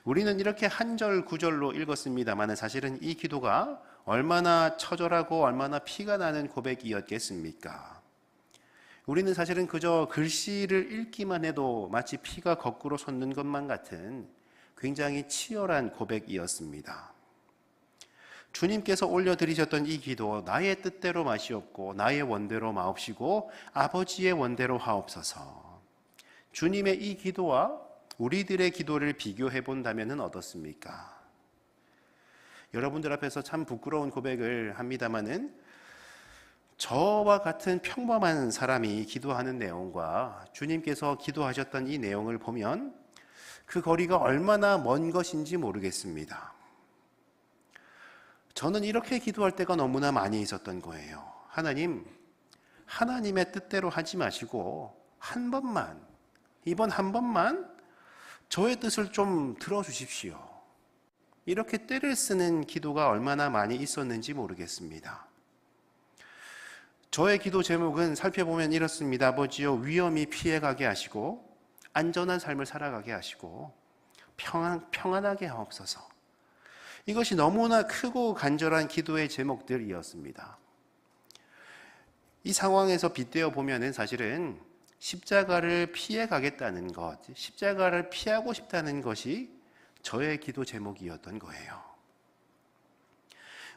우리는 이렇게 한 절 구절로 읽었습니다만 사실은 이 기도가 얼마나 처절하고 얼마나 피가 나는 고백이었겠습니까? 우리는 사실은 그저 글씨를 읽기만 해도 마치 피가 거꾸로 솟는 것만 같은 굉장히 치열한 고백이었습니다. 주님께서 올려드리셨던 이 기도, 나의 뜻대로 마시옵고 나의 원대로 마옵시고 아버지의 원대로 하옵소서. 주님의 이 기도와 우리들의 기도를 비교해 본다면 어떻습니까? 여러분들 앞에서 참 부끄러운 고백을 합니다마는 저와 같은 평범한 사람이 기도하는 내용과 주님께서 기도하셨던 이 내용을 보면 그 거리가 얼마나 먼 것인지 모르겠습니다. 저는 이렇게 기도할 때가 너무나 많이 있었던 거예요. 하나님, 하나님의 뜻대로 하지 마시고 한 번만, 이번 한 번만 저의 뜻을 좀 들어주십시오. 이렇게 때를 쓰는 기도가 얼마나 많이 있었는지 모르겠습니다. 저의 기도 제목은 살펴보면 이렇습니다. 아버지여, 위험이 피해가게 하시고 안전한 삶을 살아가게 하시고 평안하게 하옵소서. 이것이 너무나 크고 간절한 기도의 제목들이었습니다. 이 상황에서 빗대어 보면은 사실은 십자가를 피해 가겠다는 것, 십자가를 피하고 싶다는 것이 저의 기도 제목이었던 거예요.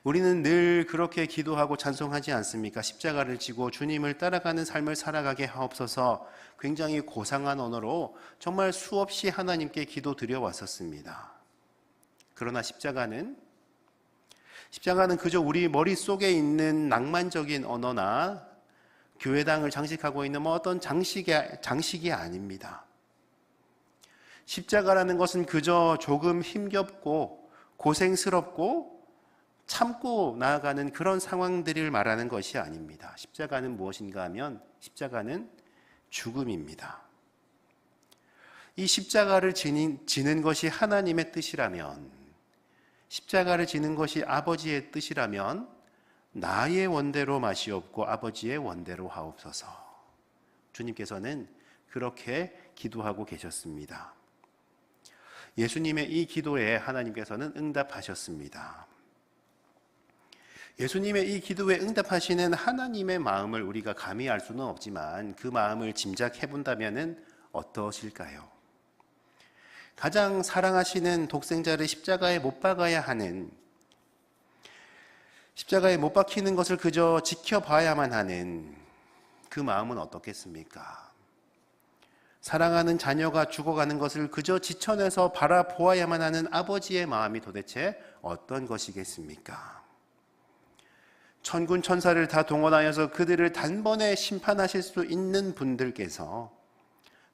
우리는 늘 그렇게 기도하고 찬송하지 않습니까? 십자가를 지고 주님을 따라가는 삶을 살아가게 하옵소서. 굉장히 고상한 언어로 정말 수없이 하나님께 기도드려 왔었습니다. 그러나 십자가는 그저 우리 머릿속에 있는 낭만적인 언어나 교회당을 장식하고 있는 어떤 장식이 아닙니다. 십자가라는 것은 그저 조금 힘겹고 고생스럽고 참고 나아가는 그런 상황들을 말하는 것이 아닙니다. 십자가는 무엇인가 하면 십자가는 죽음입니다. 이 십자가를 지는 것이 하나님의 뜻이라면, 십자가를 지는 것이 아버지의 뜻이라면 나의 원대로 마시옵고 아버지의 원대로 하옵소서. 주님께서는 그렇게 기도하고 계셨습니다. 예수님의 이 기도에 하나님께서는 응답하셨습니다. 예수님의 이 기도에 응답하시는 하나님의 마음을 우리가 감히 알 수는 없지만 그 마음을 짐작해 본다면 어떠실까요? 가장 사랑하시는 독생자를 십자가에 못 박아야 하는, 십자가에 못 박히는 것을 그저 지켜봐야만 하는 그 마음은 어떻겠습니까? 사랑하는 자녀가 죽어가는 것을 그저 지천에서 바라보아야만 하는 아버지의 마음이 도대체 어떤 것이겠습니까? 천군 천사를 다 동원하여서 그들을 단번에 심판하실 수 있는 분들께서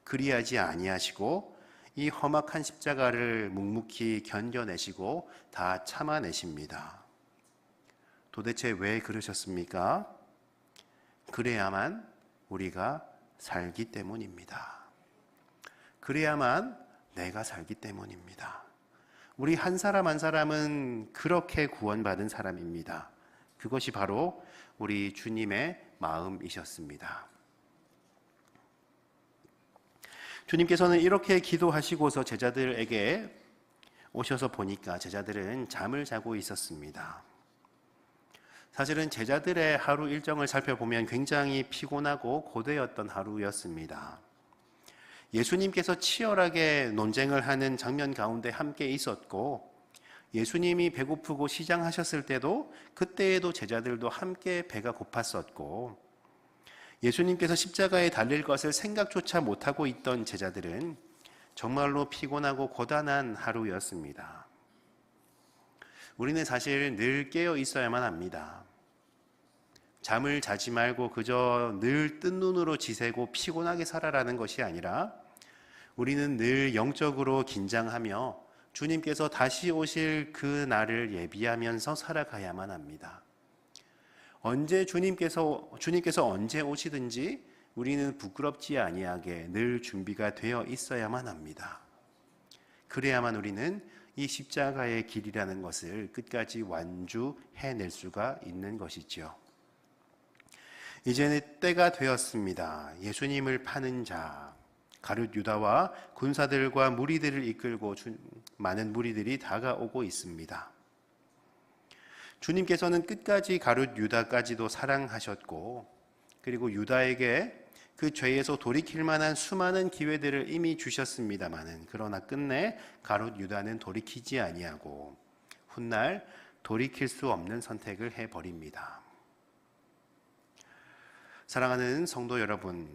그리하지 아니하시고 이 험악한 십자가를 묵묵히 견뎌내시고 다 참아내십니다. 도대체 왜 그러셨습니까? 그래야만 우리가 살기 때문입니다. 그래야만 내가 살기 때문입니다. 우리 한 사람 한 사람은 그렇게 구원받은 사람입니다. 그것이 바로 우리 주님의 마음이셨습니다. 주님께서는 이렇게 기도하시고서 제자들에게 오셔서 보니까 제자들은 잠을 자고 있었습니다. 사실은 제자들의 하루 일정을 살펴보면 굉장히 피곤하고 고되었던 하루였습니다. 예수님께서 치열하게 논쟁을 하는 장면 가운데 함께 있었고, 예수님이 배고프고 시장하셨을 때도 그때에도 제자들도 함께 배가 고팠었고, 예수님께서 십자가에 달릴 것을 생각조차 못하고 있던 제자들은 정말로 피곤하고 고단한 하루였습니다. 우리는 사실 늘 깨어 있어야만 합니다. 잠을 자지 말고 그저 늘 뜬 눈으로 지새고 피곤하게 살아라는 것이 아니라 우리는 늘 영적으로 긴장하며 주님께서 다시 오실 그 날을 예비하면서 살아가야만 합니다. 언제 주님께서 언제 오시든지 우리는 부끄럽지 아니하게 늘 준비가 되어 있어야만 합니다. 그래야만 우리는 이 십자가의 길이라는 것을 끝까지 완주해낼 수가 있는 것이지요. 이제는 때가 되었습니다. 예수님을 파는 자, 가룟 유다와 군사들과 무리들을 이끌고 많은 무리들이 다가오고 있습니다. 주님께서는 끝까지 가룟 유다까지도 사랑하셨고, 그리고 유다에게 그 죄에서 돌이킬 만한 수많은 기회들을 이미 주셨습니다마는, 그러나 끝내 가룟 유다는 돌이키지 아니하고 훗날 돌이킬 수 없는 선택을 해버립니다. 사랑하는 성도 여러분,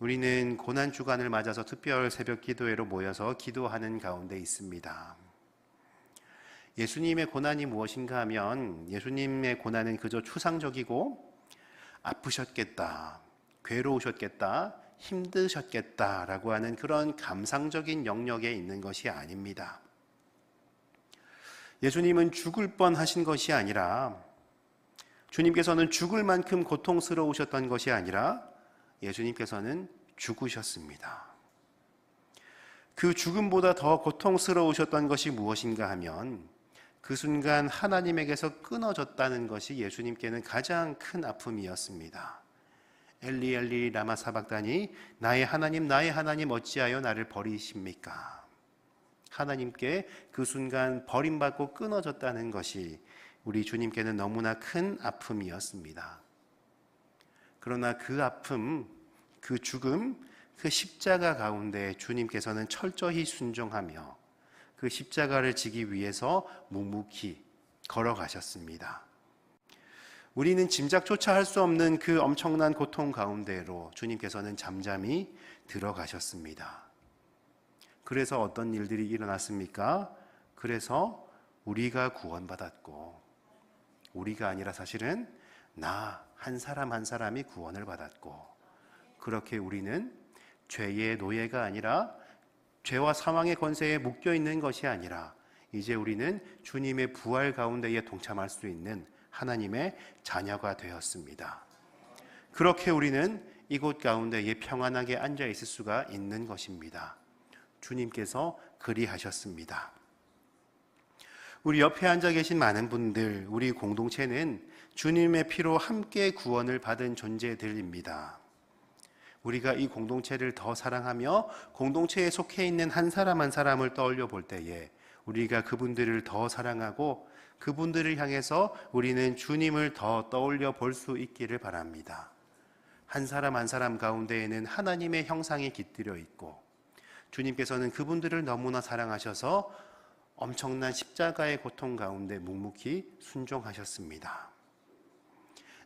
우리는 고난주간을 맞아서 특별 새벽 기도회로 모여서 기도하는 가운데 있습니다. 예수님의 고난이 무엇인가 하면, 예수님의 고난은 그저 추상적이고 아프셨겠다, 괴로우셨겠다, 힘드셨겠다라고 하는 그런 감상적인 영역에 있는 것이 아닙니다. 예수님은 죽을 뻔하신 것이 아니라, 주님께서는 죽을 만큼 고통스러우셨던 것이 아니라 예수님께서는 죽으셨습니다. 그 죽음보다 더 고통스러우셨던 것이 무엇인가 하면, 그 순간 하나님에게서 끊어졌다는 것이 예수님께는 가장 큰 아픔이었습니다. 엘리 엘리 라마 사박다니, 나의 하나님 어찌하여 나를 버리십니까? 하나님께 그 순간 버림받고 끊어졌다는 것이 우리 주님께는 너무나 큰 아픔이었습니다. 그러나 그 아픔, 그 죽음, 그 십자가 가운데 주님께서는 철저히 순종하며 그 십자가를 지기 위해서 묵묵히 걸어가셨습니다. 우리는 짐작조차 할 수 없는 그 엄청난 고통 가운데로 주님께서는 잠잠히 들어가셨습니다. 그래서 어떤 일들이 일어났습니까? 그래서 우리가 구원받았고, 우리가 아니라 사실은 나 한 사람 한 사람이 구원을 받았고, 그렇게 우리는 죄의 노예가 아니라, 죄와 사망의 권세에 묶여 있는 것이 아니라, 이제 우리는 주님의 부활 가운데에 동참할 수 있는 하나님의 자녀가 되었습니다. 그렇게 우리는 이곳 가운데에 평안하게 앉아 있을 수가 있는 것입니다. 주님께서 그리하셨습니다. 우리 옆에 앉아 계신 많은 분들, 우리 공동체는 주님의 피로 함께 구원을 받은 존재들입니다. 우리가 이 공동체를 더 사랑하며 공동체에 속해 있는 한 사람 한 사람을 떠올려 볼 때에 우리가 그분들을 더 사랑하고 그분들을 향해서 우리는 주님을 더 떠올려 볼 수 있기를 바랍니다. 한 사람 한 사람 가운데에는 하나님의 형상이 깃들여 있고, 주님께서는 그분들을 너무나 사랑하셔서 엄청난 십자가의 고통 가운데 묵묵히 순종하셨습니다.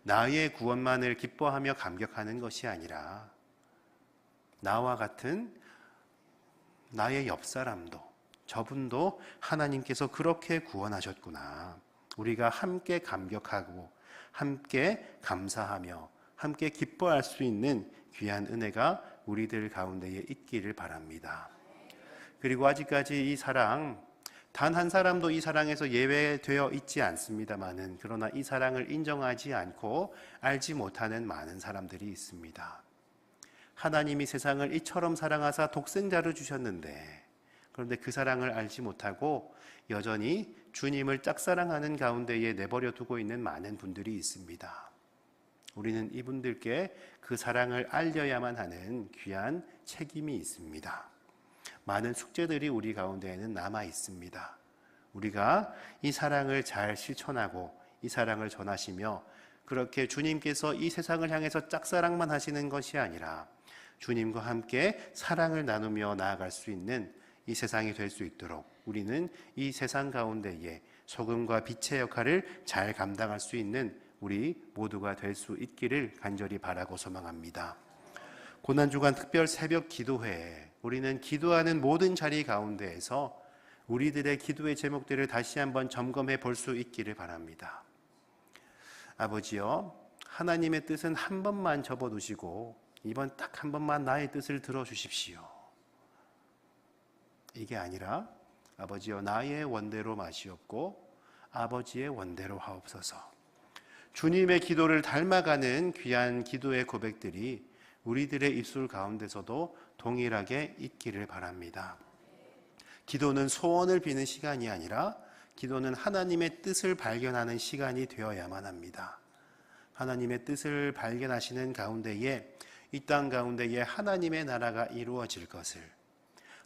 나의 구원만을 기뻐하며 감격하는 것이 아니라, 나와 같은 나의 옆 사람도, 저분도 하나님께서 그렇게 구원하셨구나, 우리가 함께 감격하고 함께 감사하며 함께 기뻐할 수 있는 귀한 은혜가 우리들 가운데에 있기를 바랍니다. 그리고 아직까지 이 사랑, 단 한 사람도 이 사랑에서 예외되어 있지 않습니다마는, 그러나 이 사랑을 인정하지 않고 알지 못하는 많은 사람들이 있습니다. 하나님이 세상을 이처럼 사랑하사 독생자를 주셨는데, 그런데 그 사랑을 알지 못하고 여전히 주님을 짝사랑하는 가운데에 내버려 두고 있는 많은 분들이 있습니다. 우리는 이분들께 그 사랑을 알려야만 하는 귀한 책임이 있습니다. 많은 숙제들이 우리 가운데에는 남아 있습니다. 우리가 이 사랑을 잘 실천하고 이 사랑을 전하시며, 그렇게 주님께서 이 세상을 향해서 짝사랑만 하시는 것이 아니라 주님과 함께 사랑을 나누며 나아갈 수 있는 이 세상이 될 수 있도록 우리는 이 세상 가운데에 소금과 빛의 역할을 잘 감당할 수 있는 우리 모두가 될 수 있기를 간절히 바라고 소망합니다. 고난주간 특별 새벽 기도회에 우리는 기도하는 모든 자리 가운데에서 우리들의 기도의 제목들을 다시 한번 점검해 볼 수 있기를 바랍니다. 아버지여, 하나님의 뜻은 한 번만 접어두시고 이번 딱 한 번만 나의 뜻을 들어주십시오. 이게 아니라 아버지여, 나의 원대로 마시옵고 아버지의 원대로 하옵소서. 주님의 기도를 닮아가는 귀한 기도의 고백들이 우리들의 입술 가운데서도 동일하게 있기를 바랍니다. 기도는 소원을 비는 시간이 아니라 기도는 하나님의 뜻을 발견하는 시간이 되어야만 합니다. 하나님의 뜻을 발견하시는 가운데에 이 땅 가운데에 하나님의 나라가 이루어질 것을,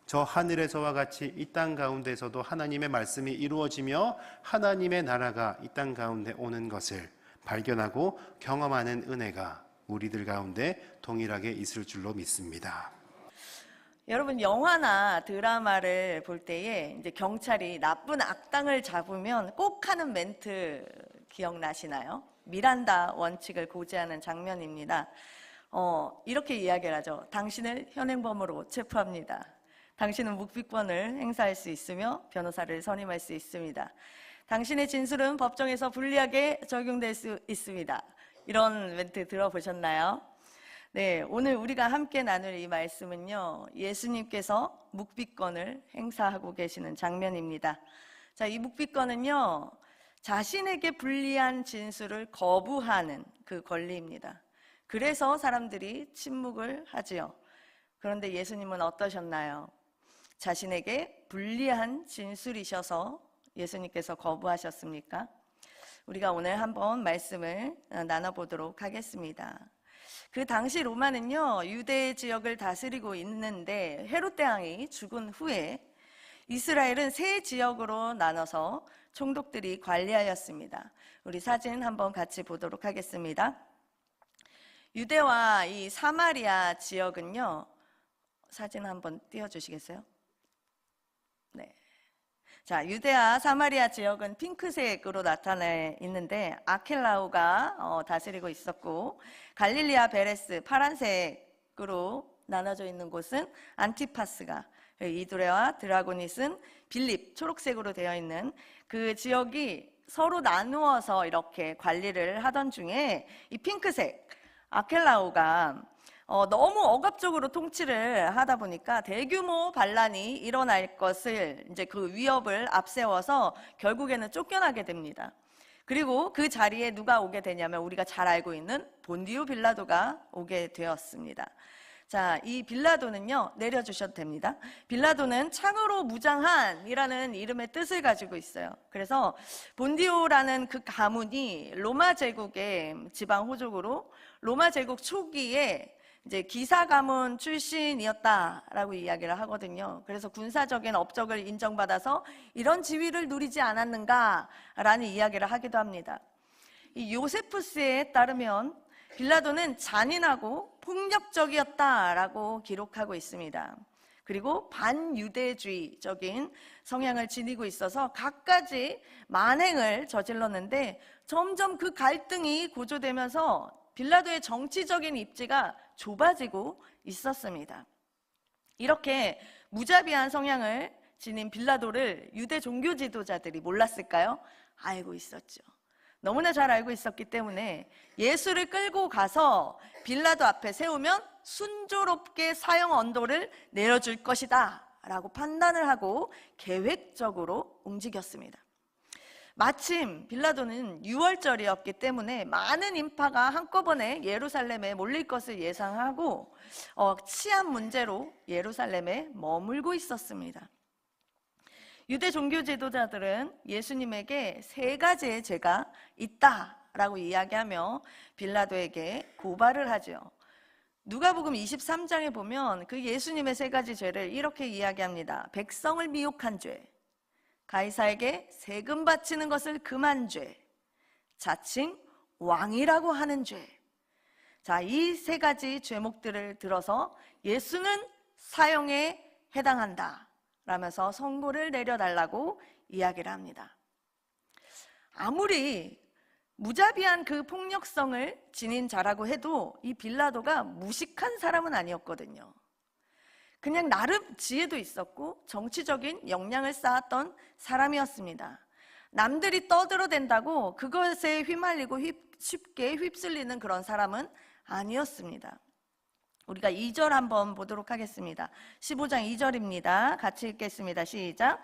저 하늘에서와 같이 이 땅 가운데서도 하나님의 말씀이 이루어지며 하나님의 나라가 이 땅 가운데 오는 것을 발견하고 경험하는 은혜가 우리들 가운데 동일하게 있을 줄로 믿습니다. 여러분, 영화나 드라마를 볼 때에 이제 경찰이 나쁜 악당을 잡으면 꼭 하는 멘트 기억나시나요? 미란다 원칙을 고지하는 장면입니다. 이렇게 이야기를 하죠. 당신을 현행범으로 체포합니다. 당신은 묵비권을 행사할 수 있으며 변호사를 선임할 수 있습니다. 당신의 진술은 법정에서 불리하게 적용될 수 있습니다. 이런 멘트 들어보셨나요? 네, 오늘 우리가 함께 나눌 이 말씀은요, 예수님께서 묵비권을 행사하고 계시는 장면입니다. 자, 이 묵비권은요, 자신에게 불리한 진술을 거부하는 그 권리입니다. 그래서 사람들이 침묵을 하지요. 그런데 예수님은 어떠셨나요? 자신에게 불리한 진술이셔서 예수님께서 거부하셨습니까? 우리가 오늘 한번 말씀을 나눠보도록 하겠습니다. 그 당시 로마는요, 유대 지역을 다스리고 있는데 헤롯 대왕이 죽은 후에 이스라엘은 세 지역으로 나눠서 총독들이 관리하였습니다. 우리 사진 한번 같이 보도록 하겠습니다. 유대와 이 사마리아 지역은요, 사진 한번 띄워주시겠어요? 네. 자, 유대와 사마리아 지역은 핑크색으로 나타나 있는데 아켈라오가 다스리고 있었고, 갈릴리아 베레스 파란색으로 나눠져 있는 곳은 안티파스가, 이두레와 드라고니스는 빌립 초록색으로 되어 있는 그 지역이 서로 나누어서 이렇게 관리를 하던 중에 이 핑크색 아켈라오가 너무 억압적으로 통치를 하다 보니까 대규모 반란이 일어날 것을 이제 그 위협을 앞세워서 결국에는 쫓겨나게 됩니다. 그리고 그 자리에 누가 오게 되냐면 우리가 잘 알고 있는 본디오 빌라도가 오게 되었습니다. 자, 이 빌라도는요, 내려주셔도 됩니다. 빌라도는 창으로 무장한이라는 이름의 뜻을 가지고 있어요. 그래서 본디오라는 그 가문이 로마 제국의 지방 호족으로 로마 제국 초기에 이제 기사 가문 출신이었다라고 이야기를 하거든요. 그래서 군사적인 업적을 인정받아서 이런 지위를 누리지 않았는가라는 이야기를 하기도 합니다. 이 요세푸스에 따르면 빌라도는 잔인하고 폭력적이었다라고 기록하고 있습니다. 그리고 반유대주의적인 성향을 지니고 있어서 갖가지 만행을 저질렀는데 점점 그 갈등이 고조되면서 빌라도의 정치적인 입지가 좁아지고 있었습니다. 이렇게 무자비한 성향을 지닌 빌라도를 유대 종교 지도자들이 몰랐을까요? 알고 있었죠. 너무나 잘 알고 있었기 때문에 예수를 끌고 가서 빌라도 앞에 세우면 순조롭게 사형 언도를 내려줄 것이다 라고 판단을 하고 계획적으로 움직였습니다. 마침 빌라도는 6월절이었기 때문에 많은 인파가 한꺼번에 예루살렘에 몰릴 것을 예상하고 치안 문제로 예루살렘에 머물고 있었습니다. 유대 종교 지도자들은 예수님에게 세 가지의 죄가 있다라고 이야기하며 빌라도에게 고발을 하죠. 누가복음 23장에 보면 그 예수님의 세 가지 죄를 이렇게 이야기합니다. 백성을 미혹한 죄, 가이사에게 세금 바치는 것을 금한 죄, 자칭 왕이라고 하는 죄. 자, 이 세 가지 죄목들을 들어서 예수는 사형에 해당한다 라면서 선고를 내려달라고 이야기를 합니다. 아무리 무자비한 그 폭력성을 지닌 자라고 해도 이 빌라도가 무식한 사람은 아니었거든요. 그냥 나름 지혜도 있었고 정치적인 역량을 쌓았던 사람이었습니다. 남들이 떠들어댄다고 그것에 휘말리고 쉽게 휩쓸리는 그런 사람은 아니었습니다. 우리가 2절 한번 보도록 하겠습니다. 15장 2절입니다. 같이 읽겠습니다. 시작.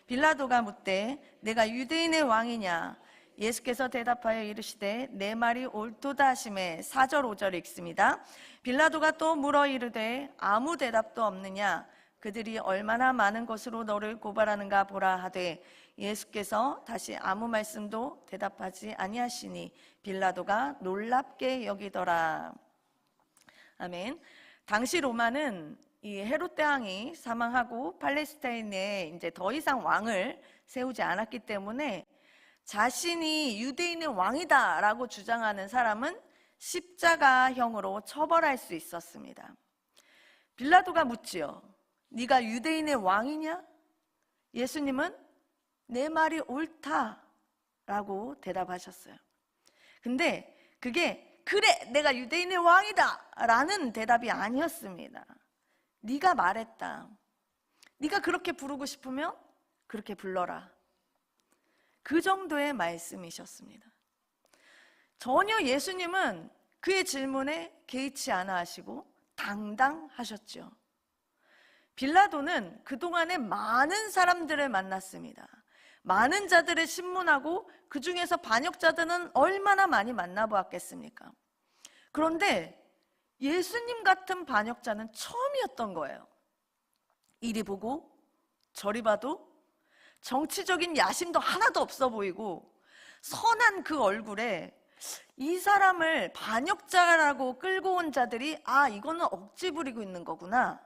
빌라도가 묻되 내가 유대인의 왕이냐? 예수께서 대답하여 이르시되 내 말이 옳도다 하시매 4절 5절 읽습니다. 빌라도가 또 물어 이르되 아무 대답도 없느냐? 그들이 얼마나 많은 것으로 너를 고발하는가 보라 하되 예수께서 다시 아무 말씀도 대답하지 아니하시니 빌라도가 놀랍게 여기더라. 아멘. 당시 로마는 이 헤롯 대왕이 사망하고 팔레스타인에 이제 더 이상 왕을 세우지 않았기 때문에 자신이 유대인의 왕이다라고 주장하는 사람은 십자가형으로 처벌할 수 있었습니다. 빌라도가 묻지요. 네가 유대인의 왕이냐? 예수님은 내 말이 옳다라고 대답하셨어요. 근데 그게 그래 내가 유대인의 왕이다 라는 대답이 아니었습니다. 네가 말했다. 네가 그렇게 부르고 싶으면 그렇게 불러라. 그 정도의 말씀이셨습니다. 전혀 예수님은 그의 질문에 개의치 않아 하시고 당당하셨죠. 빌라도는 그동안에 많은 사람들을 만났습니다. 많은 자들을 신문하고 그 중에서 반역자들은 얼마나 많이 만나보았겠습니까? 그런데 예수님 같은 반역자는 처음이었던 거예요. 이리 보고 저리 봐도 정치적인 야심도 하나도 없어 보이고 선한 그 얼굴에 이 사람을 반역자라고 끌고 온 자들이 아 이거는 억지 부리고 있는 거구나,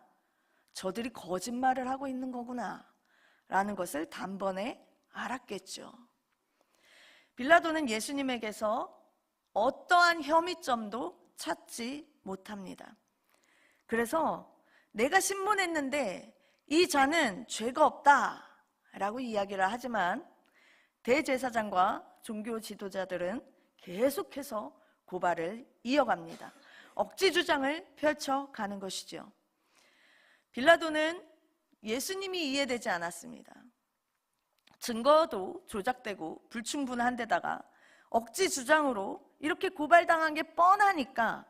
저들이 거짓말을 하고 있는 거구나 라는 것을 단번에 알았겠죠. 빌라도는 예수님에게서 어떠한 혐의점도 찾지 못합니다. 그래서 내가 신문했는데 이 자는 죄가 없다 라고 이야기를 하지만 대제사장과 종교 지도자들은 계속해서 고발을 이어갑니다. 억지 주장을 펼쳐가는 것이죠. 빌라도는 예수님이 이해되지 않았습니다. 증거도 조작되고 불충분한 데다가 억지 주장으로 이렇게 고발당한 게 뻔하니까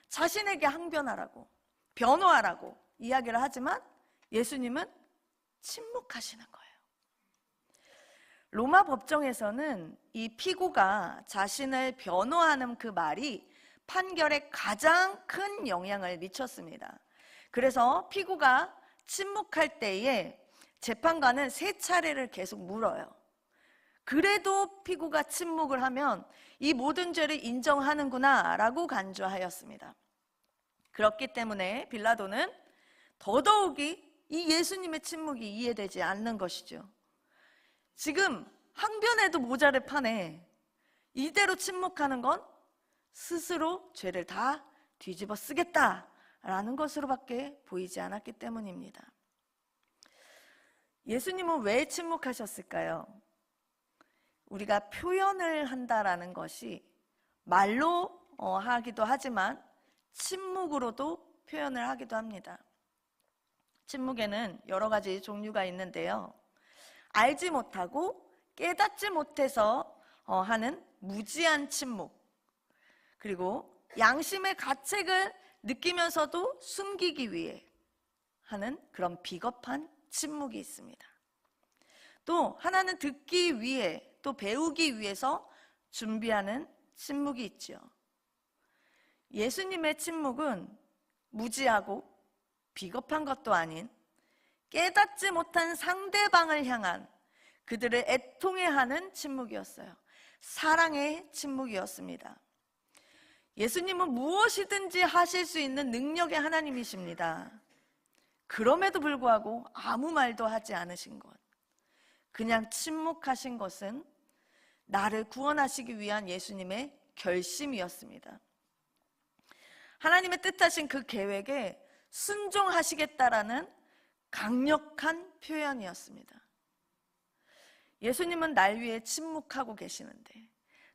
자신에게 항변하라고 변호하라고 이야기를 하지만 예수님은 침묵하시는 거예요. 로마 법정에서는 이 피고가 자신을 변호하는 그 말이 판결에 가장 큰 영향을 미쳤습니다. 그래서 피고가 침묵할 때에 재판관은 3차례를 계속 물어요. 그래도 피고가 침묵을 하면 이 모든 죄를 인정하는구나 라고 간주하였습니다. 그렇기 때문에 빌라도는 더더욱이 이 예수님의 침묵이 이해되지 않는 것이죠. 지금 항변에도 모자를 파네. 이대로 침묵하는 건 스스로 죄를 다 뒤집어 쓰겠다라는 것으로밖에 보이지 않았기 때문입니다. 예수님은 왜 침묵하셨을까요? 우리가 표현을 한다라는 것이 말로 하기도 하지만 침묵으로도 표현을 하기도 합니다. 침묵에는 여러 가지 종류가 있는데요. 알지 못하고 깨닫지 못해서 하는 무지한 침묵, 그리고 양심의 가책을 느끼면서도 숨기기 위해 하는 그런 비겁한 침묵이 있습니다. 또 하나는 듣기 위해 또 배우기 위해서 준비하는 침묵이 있죠. 예수님의 침묵은 무지하고 비겁한 것도 아닌 깨닫지 못한 상대방을 향한 그들을 애통해하는 침묵이었어요. 사랑의 침묵이었습니다. 예수님은 무엇이든지 하실 수 있는 능력의 하나님이십니다. 그럼에도 불구하고 아무 말도 하지 않으신 것, 그냥 침묵하신 것은 나를 구원하시기 위한 예수님의 결심이었습니다. 하나님의 뜻하신 그 계획에 순종하시겠다라는 강력한 표현이었습니다. 예수님은 날 위해 침묵하고 계시는데,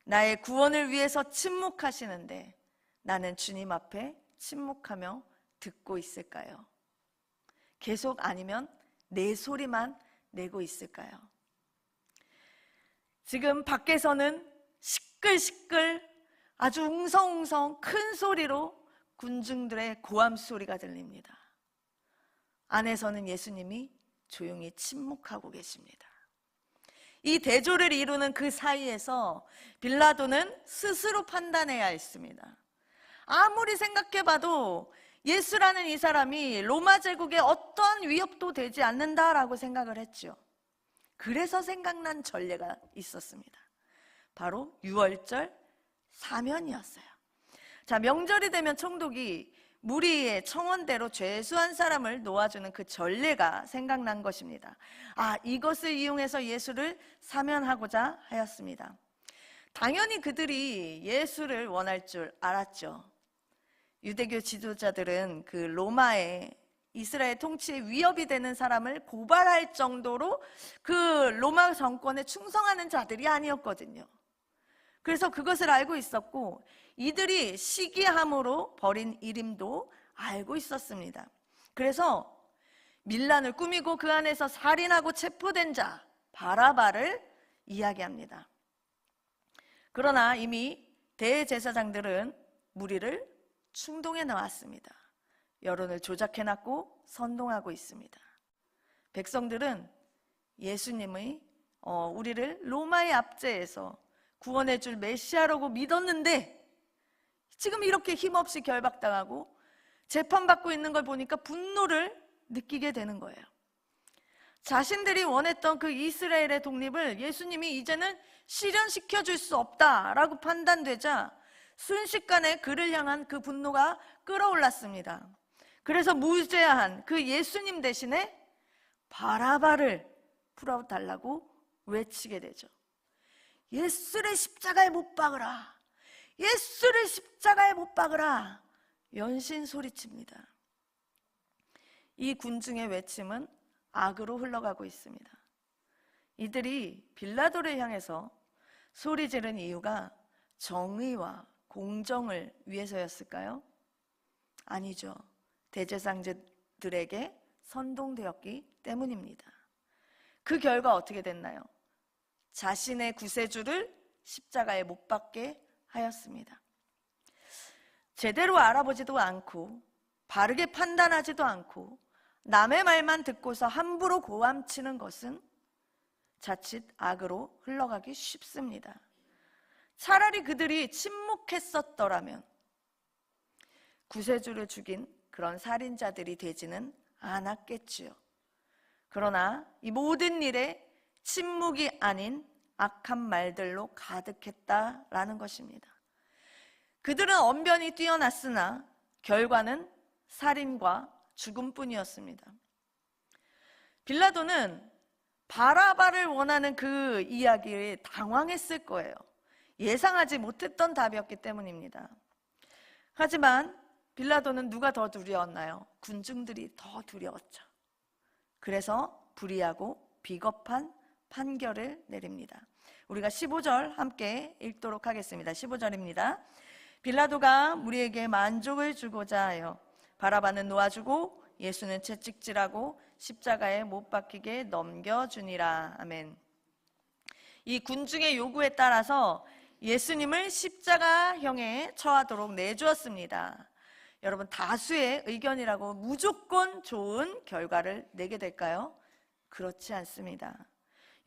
나의 구원을 위해서 침묵하시는데 나는 주님 앞에 침묵하며 듣고 있을까요? 계속 아니면 내 소리만 내고 있을까요? 지금 밖에서는 시끌시끌 아주 웅성웅성 큰 소리로 군중들의 고함 소리가 들립니다. 안에서는 예수님이 조용히 침묵하고 계십니다. 이 대조를 이루는 그 사이에서 빌라도는 스스로 판단해야 했습니다. 아무리 생각해봐도 예수라는 이 사람이 로마 제국에 어떠한 위협도 되지 않는다라고 생각을 했죠. 그래서 생각난 전례가 있었습니다. 바로 유월절 사면이었어요. 자, 명절이 되면 총독이 무리의 청원대로 죄수한 사람을 놓아주는 그 전례가 생각난 것입니다. 아, 이것을 이용해서 예수를 사면하고자 하였습니다. 당연히 그들이 예수를 원할 줄 알았죠. 유대교 지도자들은 그 로마의 이스라엘 통치에 위협이 되는 사람을 고발할 정도로 그 로마 정권에 충성하는 자들이 아니었거든요. 그래서 그것을 알고 있었고 이들이 시기함으로 벌인 일임도 알고 있었습니다. 그래서 밀란을 꾸미고 그 안에서 살인하고 체포된 자 바라바를 이야기합니다. 그러나 이미 대제사장들은 무리를 충동해 나왔습니다. 여론을 조작해놨고 선동하고 있습니다. 백성들은 예수님의 우리를 로마의 압제에서 구원해 줄 메시아라고 믿었는데 지금 이렇게 힘없이 결박당하고 재판받고 있는 걸 보니까 분노를 느끼게 되는 거예요. 자신들이 원했던 그 이스라엘의 독립을 예수님이 이제는 실현시켜 줄 수 없다라고 판단되자 순식간에 그를 향한 그 분노가 끌어올랐습니다. 그래서 무죄한 그 예수님 대신에 바라바를 풀어달라고 외치게 되죠. 예수를 십자가에 못 박으라. 예수를 십자가에 못 박으라. 연신 소리칩니다. 이 군중의 외침은 악으로 흘러가고 있습니다. 이들이 빌라도를 향해서 소리 지른 이유가 정의와 공정을 위해서였을까요? 아니죠. 대제사장들에게 선동되었기 때문입니다. 그 결과 어떻게 됐나요? 자신의 구세주를 십자가에 못 박게 하였습니다. 제대로 알아보지도 않고 바르게 판단하지도 않고 남의 말만 듣고서 함부로 고함치는 것은 자칫 악으로 흘러가기 쉽습니다. 차라리 그들이 침묵했었더라면 구세주를 죽인 그런 살인자들이 되지는 않았겠지요. 그러나 이 모든 일에 침묵이 아닌 악한 말들로 가득했다라는 것입니다. 그들은 언변이 뛰어났으나 결과는 살인과 죽음뿐이었습니다. 빌라도는 바라바를 원하는 그 이야기에 당황했을 거예요. 예상하지 못했던 답이었기 때문입니다. 하지만 빌라도는 누가 더 두려웠나요? 군중들이 더 두려웠죠. 그래서 불의하고 비겁한 판결을 내립니다. 우리가 15절 함께 읽도록 하겠습니다. 15절입니다. 빌라도가 무리에게 만족을 주고자 하여 바라바는 놓아주고 예수는 채찍질하고 십자가에 못 박히게 넘겨주니라. 아멘. 이 군중의 요구에 따라서 예수님을 십자가형에 처하도록 내주었습니다. 여러분, 다수의 의견이라고 무조건 좋은 결과를 내게 될까요? 그렇지 않습니다.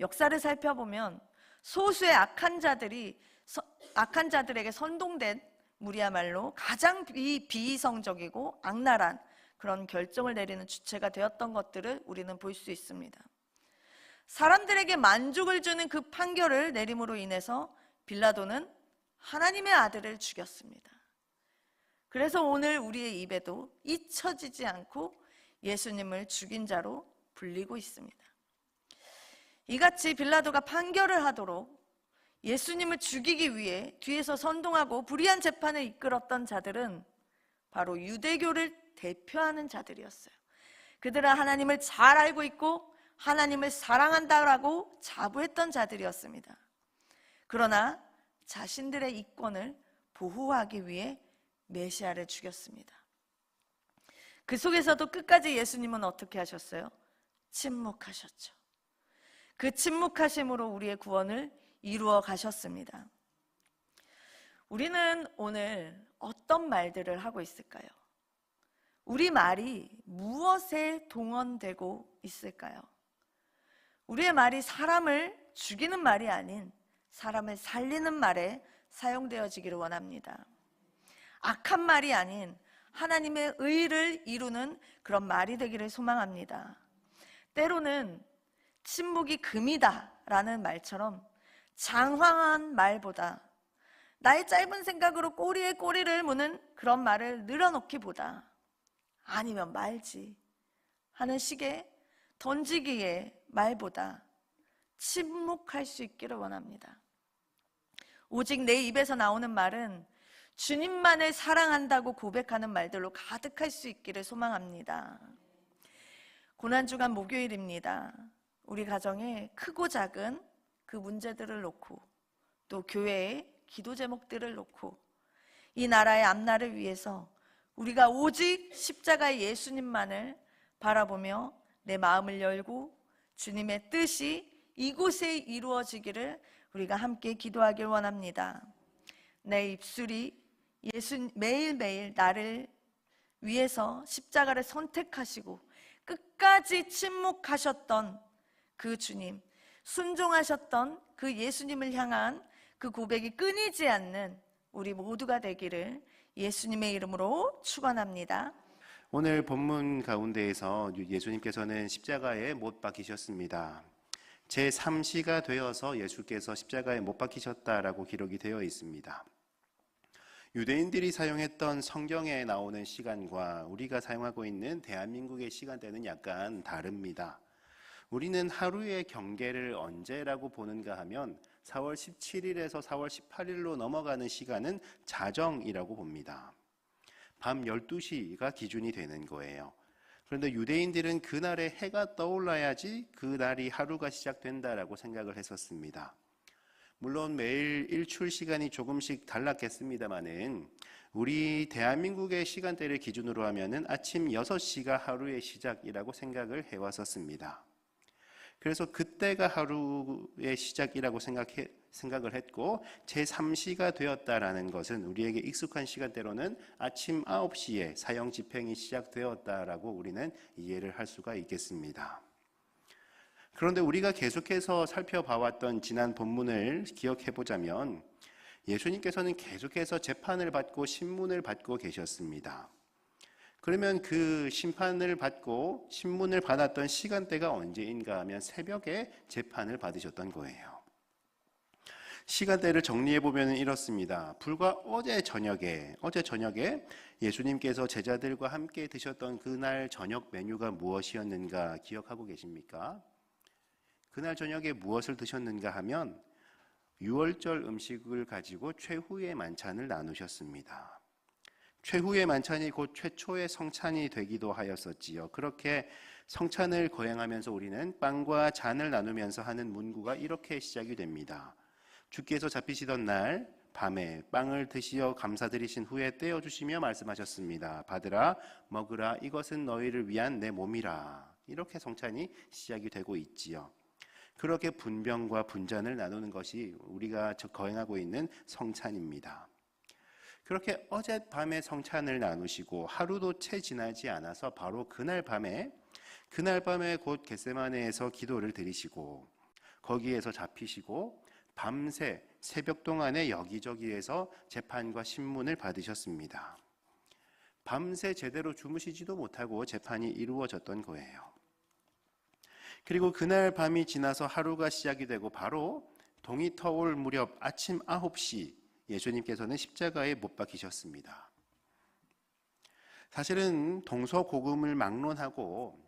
역사를 살펴보면 소수의 악한 자들에게 선동된 무리야말로 가장 비이성적이고 악랄한 그런 결정을 내리는 주체가 되었던 것들을 우리는 볼 수 있습니다. 사람들에게 만족을 주는 그 판결을 내림으로 인해서 빌라도는 하나님의 아들을 죽였습니다. 그래서 오늘 우리의 입에도 잊혀지지 않고 예수님을 죽인 자로 불리고 있습니다. 이같이 빌라도가 판결을 하도록 예수님을 죽이기 위해 뒤에서 선동하고 불의한 재판을 이끌었던 자들은 바로 유대교를 대표하는 자들이었어요. 그들은 하나님을 잘 알고 있고 하나님을 사랑한다라고 자부했던 자들이었습니다. 그러나 자신들의 이권을 보호하기 위해 메시아를 죽였습니다. 그 속에서도 끝까지 예수님은 어떻게 하셨어요? 침묵하셨죠. 그 침묵하심으로 우리의 구원을 이루어 가셨습니다. 우리는 오늘 어떤 말들을 하고 있을까요? 우리 말이 무엇에 동원되고 있을까요? 우리의 말이 사람을 죽이는 말이 아닌 사람을 살리는 말에 사용되어지기를 원합니다. 악한 말이 아닌 하나님의 의를 이루는 그런 말이 되기를 소망합니다. 때로는 침묵이 금이다라는 말처럼 장황한 말보다 나의 짧은 생각으로 꼬리에 꼬리를 무는 그런 말을 늘어놓기보다 아니면 말지 하는 식의 던지기의 말보다 침묵할 수 있기를 원합니다. 오직 내 입에서 나오는 말은 주님만을 사랑한다고 고백하는 말들로 가득할 수 있기를 소망합니다. 고난주간 목요일입니다. 우리 가정에 크고 작은 그 문제들을 놓고 또 교회의 기도 제목들을 놓고 이 나라의 앞날을 위해서 우리가 오직 십자가의 예수님만을 바라보며 내 마음을 열고 주님의 뜻이 이곳에 이루어지기를 우리가 함께 기도하길 원합니다. 내 입술이 매일매일 나를 위해서 십자가를 선택하시고 끝까지 침묵하셨던 그 주님, 순종하셨던 그 예수님을 향한 그 고백이 끊이지 않는 우리 모두가 되기를 예수님의 이름으로 축원합니다. 오늘 본문 가운데에서 예수님께서는 십자가에 못 박히셨습니다. 제3시가 되어서 예수께서 십자가에 못 박히셨다라고 기록이 되어 있습니다. 유대인들이 사용했던 성경에 나오는 시간과 우리가 사용하고 있는 대한민국의 시간대는 약간 다릅니다. 우리는 하루의 경계를 언제라고 보는가 하면 4월 17일에서 4월 18일로 넘어가는 시간은 자정이라고 봅니다. 밤 12시가 기준이 되는 거예요. 그런데 유대인들은 그날에 해가 떠올라야지 그날이 하루가 시작된다라고 생각을 했었습니다. 물론 매일 일출 시간이 조금씩 달랐겠습니다만은 우리 대한민국의 시간대를 기준으로 하면은 아침 6시가 하루의 시작이라고 생각을 해왔었습니다. 그래서 그때가 하루의 시작이라고 생각을 했고 제3시가 되었다라는 것은 우리에게 익숙한 시간대로는 아침 9시에 사형 집행이 시작되었다라고 우리는 이해를 할 수가 있겠습니다. 그런데 우리가 계속해서 살펴봐왔던 지난 본문을 기억해보자면 예수님께서는 계속해서 재판을 받고 신문을 받고 계셨습니다. 그러면 그 심판을 받고 신문을 받았던 시간대가 언제인가 하면 새벽에 재판을 받으셨던 거예요. 시간대를 정리해보면 이렇습니다. 불과 어제 저녁에 예수님께서 제자들과 함께 드셨던 그날 저녁 메뉴가 무엇이었는가 기억하고 계십니까? 그날 저녁에 무엇을 드셨는가 하면 유월절 음식을 가지고 최후의 만찬을 나누셨습니다. 최후의 만찬이 곧 최초의 성찬이 되기도 하였었지요. 그렇게 성찬을 거행하면서 우리는 빵과 잔을 나누면서 하는 문구가 이렇게 시작이 됩니다. 주께서 잡히시던 날 밤에 빵을 드시어 감사드리신 후에 떼어주시며 말씀하셨습니다. 받으라 먹으라 이것은 너희를 위한 내 몸이라. 이렇게 성찬이 시작이 되고 있지요. 그렇게 분병과 분잔을 나누는 것이 우리가 거행하고 있는 성찬입니다. 그렇게 어젯밤에 성찬을 나누시고 하루도 채 지나지 않아서 바로 그날 밤에 곧 겟세마네에서 기도를 드리시고 거기에서 잡히시고 밤새 새벽 동안에 여기저기에서 재판과 신문을 받으셨습니다. 밤새 제대로 주무시지도 못하고 재판이 이루어졌던 거예요. 그리고 그날 밤이 지나서 하루가 시작이 되고 바로 동이 터올 무렵 아침 9시 예수님께서는 십자가에 못 박히셨습니다. 사실은 동서고금을 막론하고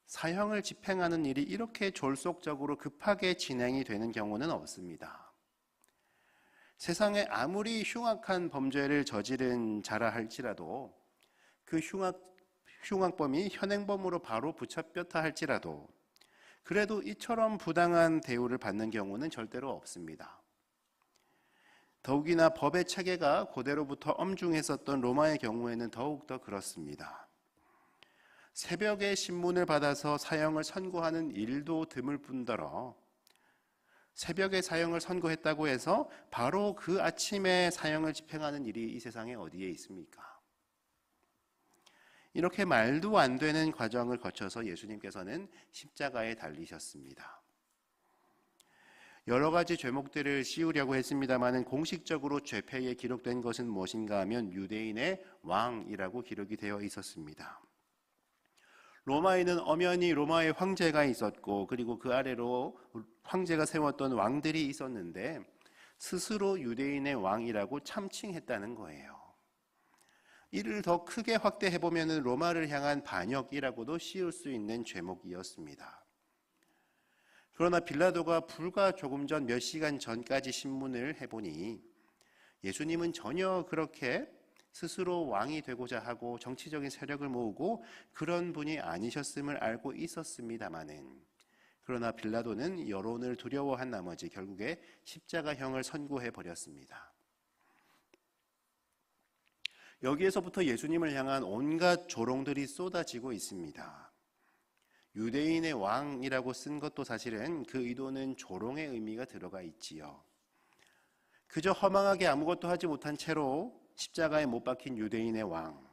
사형을 집행하는 일이 이렇게 졸속적으로 급하게 진행이 되는 경우는 없습니다. 세상에 아무리 흉악한 범죄를 저지른 자라 할지라도 그 흉악범이 현행범으로 바로 붙잡혔다 할지라도 그래도 이처럼 부당한 대우를 받는 경우는 절대로 없습니다. 더욱이나 법의 체계가 고대로부터 엄중했었던 로마의 경우에는 더욱더 그렇습니다. 새벽에 신문을 받아서 사형을 선고하는 일도 드물 뿐더러 새벽에 사형을 선고했다고 해서 바로 그 아침에 사형을 집행하는 일이 이 세상에 어디에 있습니까? 이렇게 말도 안 되는 과정을 거쳐서 예수님께서는 십자가에 달리셨습니다. 여러 가지 죄목들을 씌우려고 했습니다만 공식적으로 죄패에 기록된 것은 무엇인가 하면 유대인의 왕이라고 기록이 되어 있었습니다. 로마에는 엄연히 로마의 황제가 있었고 그리고 그 아래로 황제가 세웠던 왕들이 있었는데 스스로 유대인의 왕이라고 참칭했다는 거예요. 이를 더 크게 확대해 보면 로마를 향한 반역이라고도 씌울 수 있는 죄목이었습니다. 그러나 빌라도가 불과 조금 전 몇 시간 전까지 신문을 해보니 예수님은 전혀 그렇게 스스로 왕이 되고자 하고 정치적인 세력을 모으고 그런 분이 아니셨음을 알고 있었습니다마는, 그러나 빌라도는 여론을 두려워한 나머지 결국에 십자가형을 선고해 버렸습니다. 여기에서부터 예수님을 향한 온갖 조롱들이 쏟아지고 있습니다. 유대인의 왕이라고 쓴 것도 사실은 그 의도는 조롱의 의미가 들어가 있지요. 그저 허망하게 아무것도 하지 못한 채로 십자가에 못 박힌 유대인의 왕.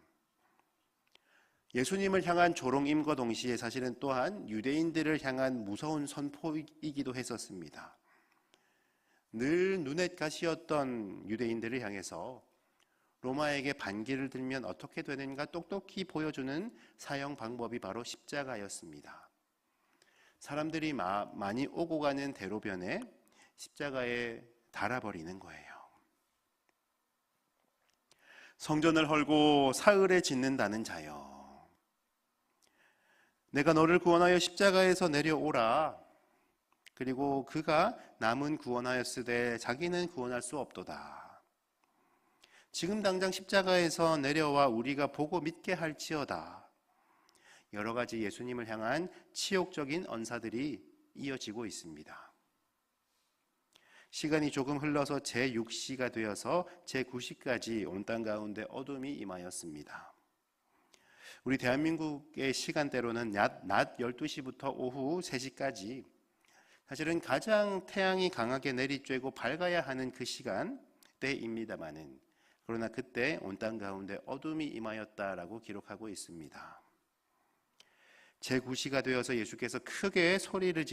예수님을 향한 조롱임과 동시에 사실은 또한 유대인들을 향한 무서운 선포이기도 했었습니다. 늘 눈엣 가시였던 유대인들을 향해서 로마에게 반기를 들면 어떻게 되는가 똑똑히 보여주는 사형 방법이 바로 십자가였습니다. 사람들이 많이 오고 가는 대로변에 십자가에 달아버리는 거예요. 성전을 헐고 사흘에 짓는다는 자여, 내가 너를 구원하여 십자가에서 내려오라. 그리고 그가 남은 구원하였으되 자기는 구원할 수 없도다. 지금 당장 십자가에서 내려와 우리가 보고 믿게 할지어다. 여러 가지 예수님을 향한 치욕적인 언사들이 이어지고 있습니다. 시간이 조금 흘러서 제6시가 되어서 제9시까지 온 땅 가운데 어둠이 임하였습니다. 우리 대한민국의 시간대로는 낮 12시부터 오후 3시까지 사실은 가장 태양이 강하게 내리쬐고 밝아야 하는 그 시간대입니다마는, 그러나 그때 온 땅 가운데 어둠이 임하였다라고 기록하고 있습니다. 제9시가 되어서 예수께서 크게 소리를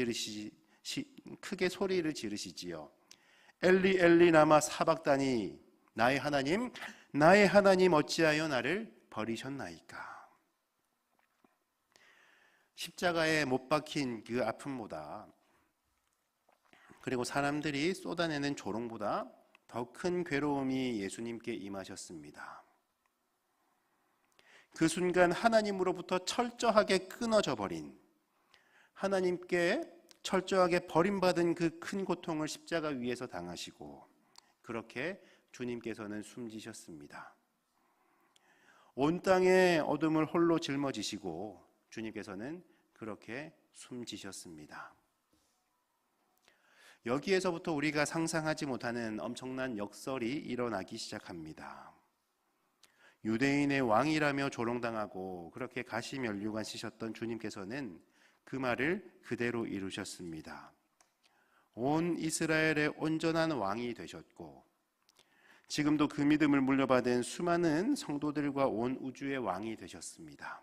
지르시지요. 엘리 엘리 라마 사박다니, 나의 하나님 어찌하여 나를 버리셨나이까. 십자가에 못 박힌 그 아픔보다, 그리고 사람들이 쏟아내는 조롱보다 더 큰 괴로움이 예수님께 임하셨습니다. 그 순간 하나님으로부터 철저하게 끊어져 버린, 하나님께 철저하게 버림받은 그 큰 고통을 십자가 위에서 당하시고, 그렇게 주님께서는 숨지셨습니다. 온 땅의 어둠을 홀로 짊어지시고 주님께서는 그렇게 숨지셨습니다. 여기에서부터 우리가 상상하지 못하는 엄청난 역설이 일어나기 시작합니다. 유대인의 왕이라며 조롱당하고 그렇게 가시면류관 쓰셨던 주님께서는 그 말을 그대로 이루셨습니다. 온 이스라엘의 온전한 왕이 되셨고, 지금도 그 믿음을 물려받은 수많은 성도들과 온 우주의 왕이 되셨습니다.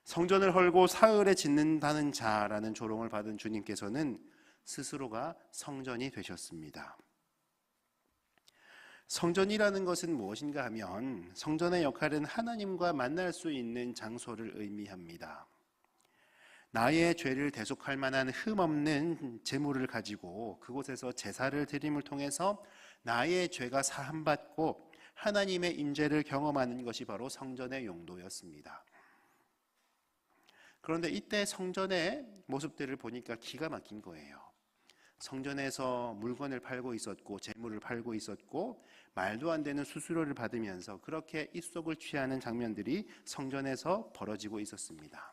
성전을 헐고 사흘에 짓는다는 자라는 조롱을 받은 주님께서는 스스로가 성전이 되셨습니다. 성전이라는 것은 무엇인가 하면, 성전의 역할은 하나님과 만날 수 있는 장소를 의미합니다. 나의 죄를 대속할 만한 흠없는 제물을 가지고 그곳에서 제사를 드림을 통해서 나의 죄가 사함받고 하나님의 임재를 경험하는 것이 바로 성전의 용도였습니다. 그런데 이때 성전의 모습들을 보니까 기가 막힌 거예요. 성전에서 물건을 팔고 있었고 재물을 팔고 있었고 말도 안 되는 수수료를 받으면서 그렇게 입속을 취하는 장면들이 성전에서 벌어지고 있었습니다.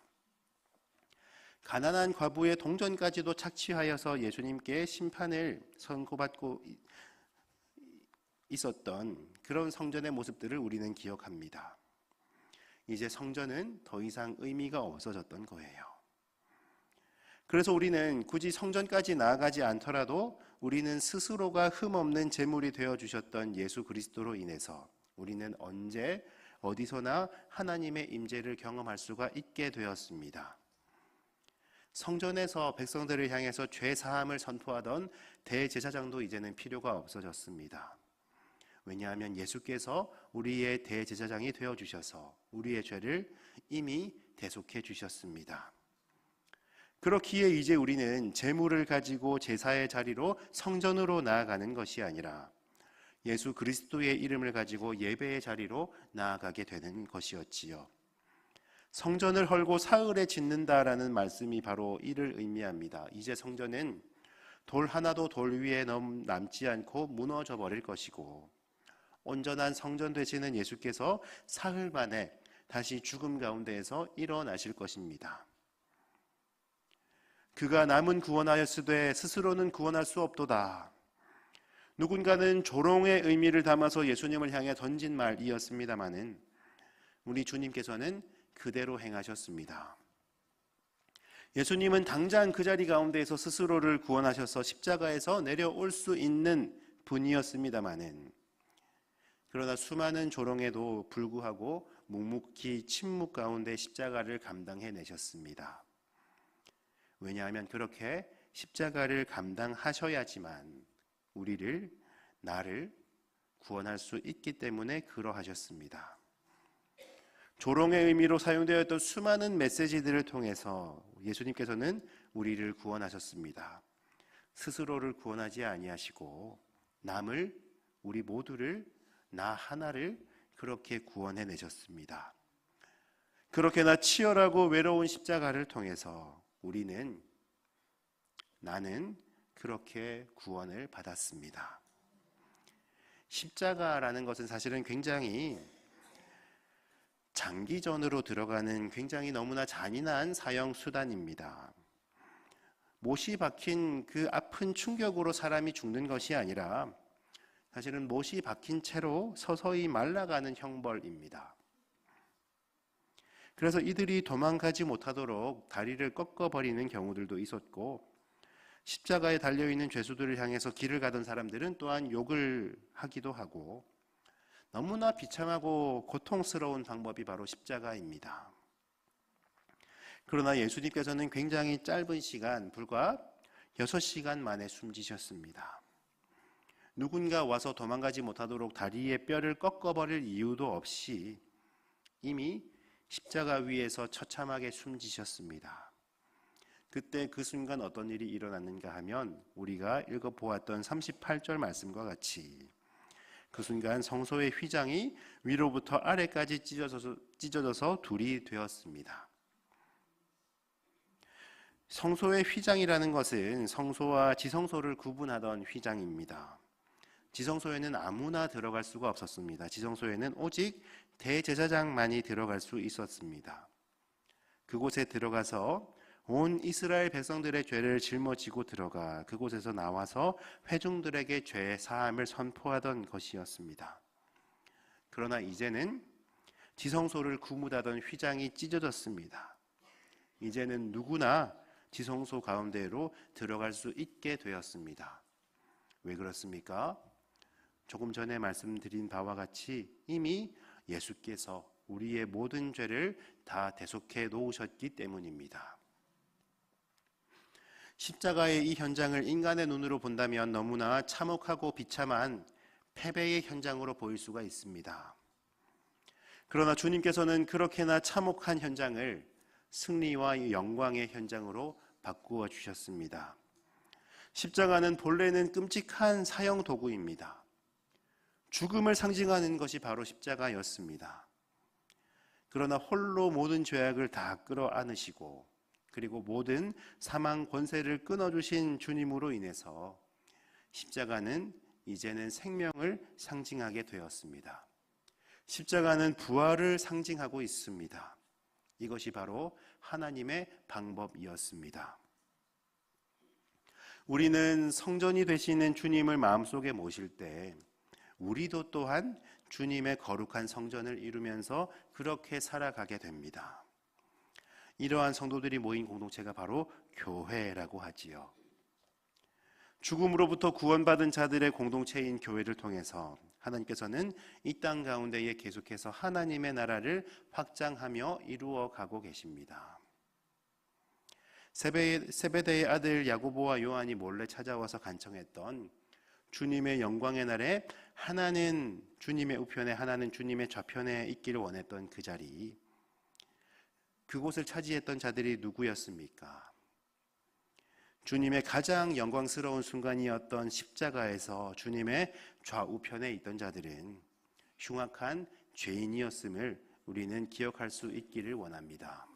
가난한 과부의 동전까지도 착취하여서 예수님께 심판을 선고받고 있었던 그런 성전의 모습들을 우리는 기억합니다. 이제 성전은 더 이상 의미가 없어졌던 거예요. 그래서 우리는 굳이 성전까지 나아가지 않더라도 우리는 스스로가 흠없는 제물이 되어주셨던 예수 그리스도로 인해서 우리는 언제 어디서나 하나님의 임재를 경험할 수가 있게 되었습니다. 성전에서 백성들을 향해서 죄 사함을 선포하던 대제사장도 이제는 필요가 없어졌습니다. 왜냐하면 예수께서 우리의 대제사장이 되어주셔서 우리의 죄를 이미 대속해 주셨습니다. 그렇기에 이제 우리는 제물을 가지고 제사의 자리로 성전으로 나아가는 것이 아니라 예수 그리스도의 이름을 가지고 예배의 자리로 나아가게 되는 것이었지요. 성전을 헐고 사흘에 짓는다라는 말씀이 바로 이를 의미합니다. 이제 성전은 돌 하나도 돌 위에 남지 않고 무너져 버릴 것이고 온전한 성전 되시는 예수께서 사흘 만에 다시 죽음 가운데에서 일어나실 것입니다. 그가 남은 구원하였으되 스스로는 구원할 수 없도다. 누군가는 조롱의 의미를 담아서 예수님을 향해 던진 말이었습니다마는 우리 주님께서는 그대로 행하셨습니다. 예수님은 당장 그 자리 가운데에서 스스로를 구원하셔서 십자가에서 내려올 수 있는 분이었습니다마는 그러나 수많은 조롱에도 불구하고 묵묵히 침묵 가운데 십자가를 감당해내셨습니다. 왜냐하면 그렇게 십자가를 감당하셔야지만 나를 구원할 수 있기 때문에 그러하셨습니다. 조롱의 의미로 사용되었던 수많은 메시지들을 통해서 예수님께서는 우리를 구원하셨습니다. 스스로를 구원하지 아니하시고 우리 모두를 나 하나를 그렇게 구원해내셨습니다. 그렇게나 치열하고 외로운 십자가를 통해서 나는 그렇게 구원을 받았습니다. 십자가라는 것은 사실은 굉장히 장기전으로 들어가는 굉장히 너무나 잔인한 사형 수단입니다. 못이 박힌 그 아픈 충격으로 사람이 죽는 것이 아니라 사실은 못이 박힌 채로 서서히 말라가는 형벌입니다. 그래서 이들이 도망가지 못하도록 다리를 꺾어버리는 경우들도 있었고 십자가에 달려있는 죄수들을 향해서 길을 가던 사람들은 또한 욕을 하기도 하고 너무나 비참하고 고통스러운 방법이 바로 십자가입니다. 그러나 예수님께서는 굉장히 짧은 시간, 불과 6시간 만에 숨지셨습니다. 누군가 와서 도망가지 못하도록 다리의 뼈를 꺾어버릴 이유도 없이 이미 십자가 위에서 처참하게 숨지셨습니다. 그때 그 순간 어떤 일이 일어났는가 하면 우리가 읽어보았던 38절 말씀과 같이 그 순간 성소의 휘장이 위로부터 아래까지 찢어져서 둘이 되었습니다. 성소의 휘장이라는 것은 성소와 지성소를 구분하던 휘장입니다. 지성소에는 아무나 들어갈 수가 없었습니다. 지성소에는 오직 대제사장만이 들어갈 수 있었습니다. 그곳에 들어가서 온 이스라엘 백성들의 죄를 짊어지고 들어가 그곳에서 나와서 회중들에게 죄 사함을 선포하던 것이었습니다. 그러나 이제는 지성소를 구분하던 휘장이 찢어졌습니다. 이제는 누구나 지성소 가운데로 들어갈 수 있게 되었습니다. 왜 그렇습니까? 조금 전에 말씀드린 바와 같이 이미 예수께서 우리의 모든 죄를 다 대속해 놓으셨기 때문입니다. 십자가의 이 현장을 인간의 눈으로 본다면 너무나 참혹하고 비참한 패배의 현장으로 보일 수가 있습니다. 그러나 주님께서는 그렇게나 참혹한 현장을 승리와 영광의 현장으로 바꾸어 주셨습니다. 십자가는 본래는 끔찍한 사형 도구입니다. 죽음을 상징하는 것이 바로 십자가였습니다. 그러나 홀로 모든 죄악을 다 끌어안으시고 그리고 모든 사망 권세를 끊어주신 주님으로 인해서 십자가는 이제는 생명을 상징하게 되었습니다. 십자가는 부활을 상징하고 있습니다. 이것이 바로 하나님의 방법이었습니다. 우리는 성전이 되시는 주님을 마음속에 모실 때 우리도 또한 주님의 거룩한 성전을 이루면서 그렇게 살아가게 됩니다. 이러한 성도들이 모인 공동체가 바로 교회라고 하지요. 죽음으로부터 구원받은 자들의 공동체인 교회를 통해서 하나님께서는 이 땅 가운데에 계속해서 하나님의 나라를 확장하며 이루어가고 계십니다. 세베대의 아들 야고보와 요한이 몰래 찾아와서 간청했던 주님의 영광의 날에 하나는 주님의 우편에 하나는 주님의 좌편에 있기를 원했던 그 자리, 그곳을 차지했던 자들이 누구였습니까? 주님의 가장 영광스러운 순간이었던 십자가에서 주님의 좌우편에 있던 자들은 흉악한 죄인이었음을 우리는 기억할 수 있기를 원합니다.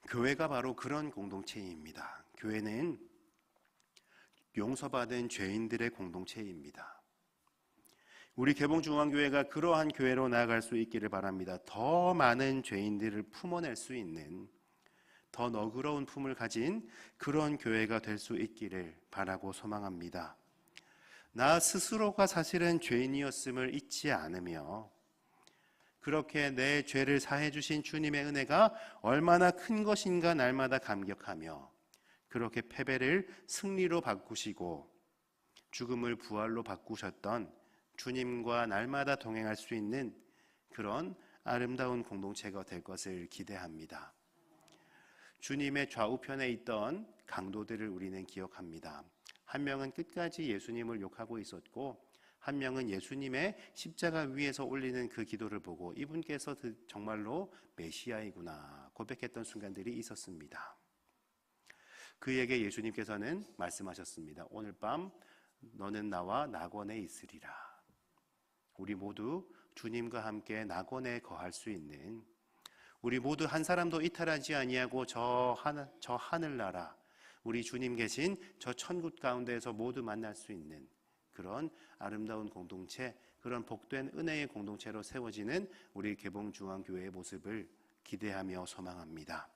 교회가 바로 그런 공동체입니다. 교회는 용서받은 죄인들의 공동체입니다. 우리 개봉중앙교회가 그러한 교회로 나아갈 수 있기를 바랍니다. 더 많은 죄인들을 품어낼 수 있는, 더 너그러운 품을 가진 그런 교회가 될 수 있기를 바라고 소망합니다. 나 스스로가 사실은 죄인이었음을 잊지 않으며, 그렇게 내 죄를 사해 주신 주님의 은혜가 얼마나 큰 것인가 날마다 감격하며, 그렇게 패배를 승리로 바꾸시고 죽음을 부활로 바꾸셨던 주님과 날마다 동행할 수 있는 그런 아름다운 공동체가 될 것을 기대합니다. 주님의 좌우편에 있던 강도들을 우리는 기억합니다. 한 명은 끝까지 예수님을 욕하고 있었고, 한 명은 예수님의 십자가 위에서 올리는 그 기도를 보고 이분께서 정말로 메시아이구나 고백했던 순간들이 있었습니다. 그에게 예수님께서는 말씀하셨습니다. 오늘 밤 너는 나와 낙원에 있으리라. 우리 모두 주님과 함께 낙원에 거할 수 있는, 우리 모두 한 사람도 이탈하지 아니하고 저 하늘나라, 우리 주님 계신 저 천국 가운데에서 모두 만날 수 있는 그런 아름다운 공동체, 그런 복된 은혜의 공동체로 세워지는 우리 개봉중앙교회의 모습을 기대하며 소망합니다.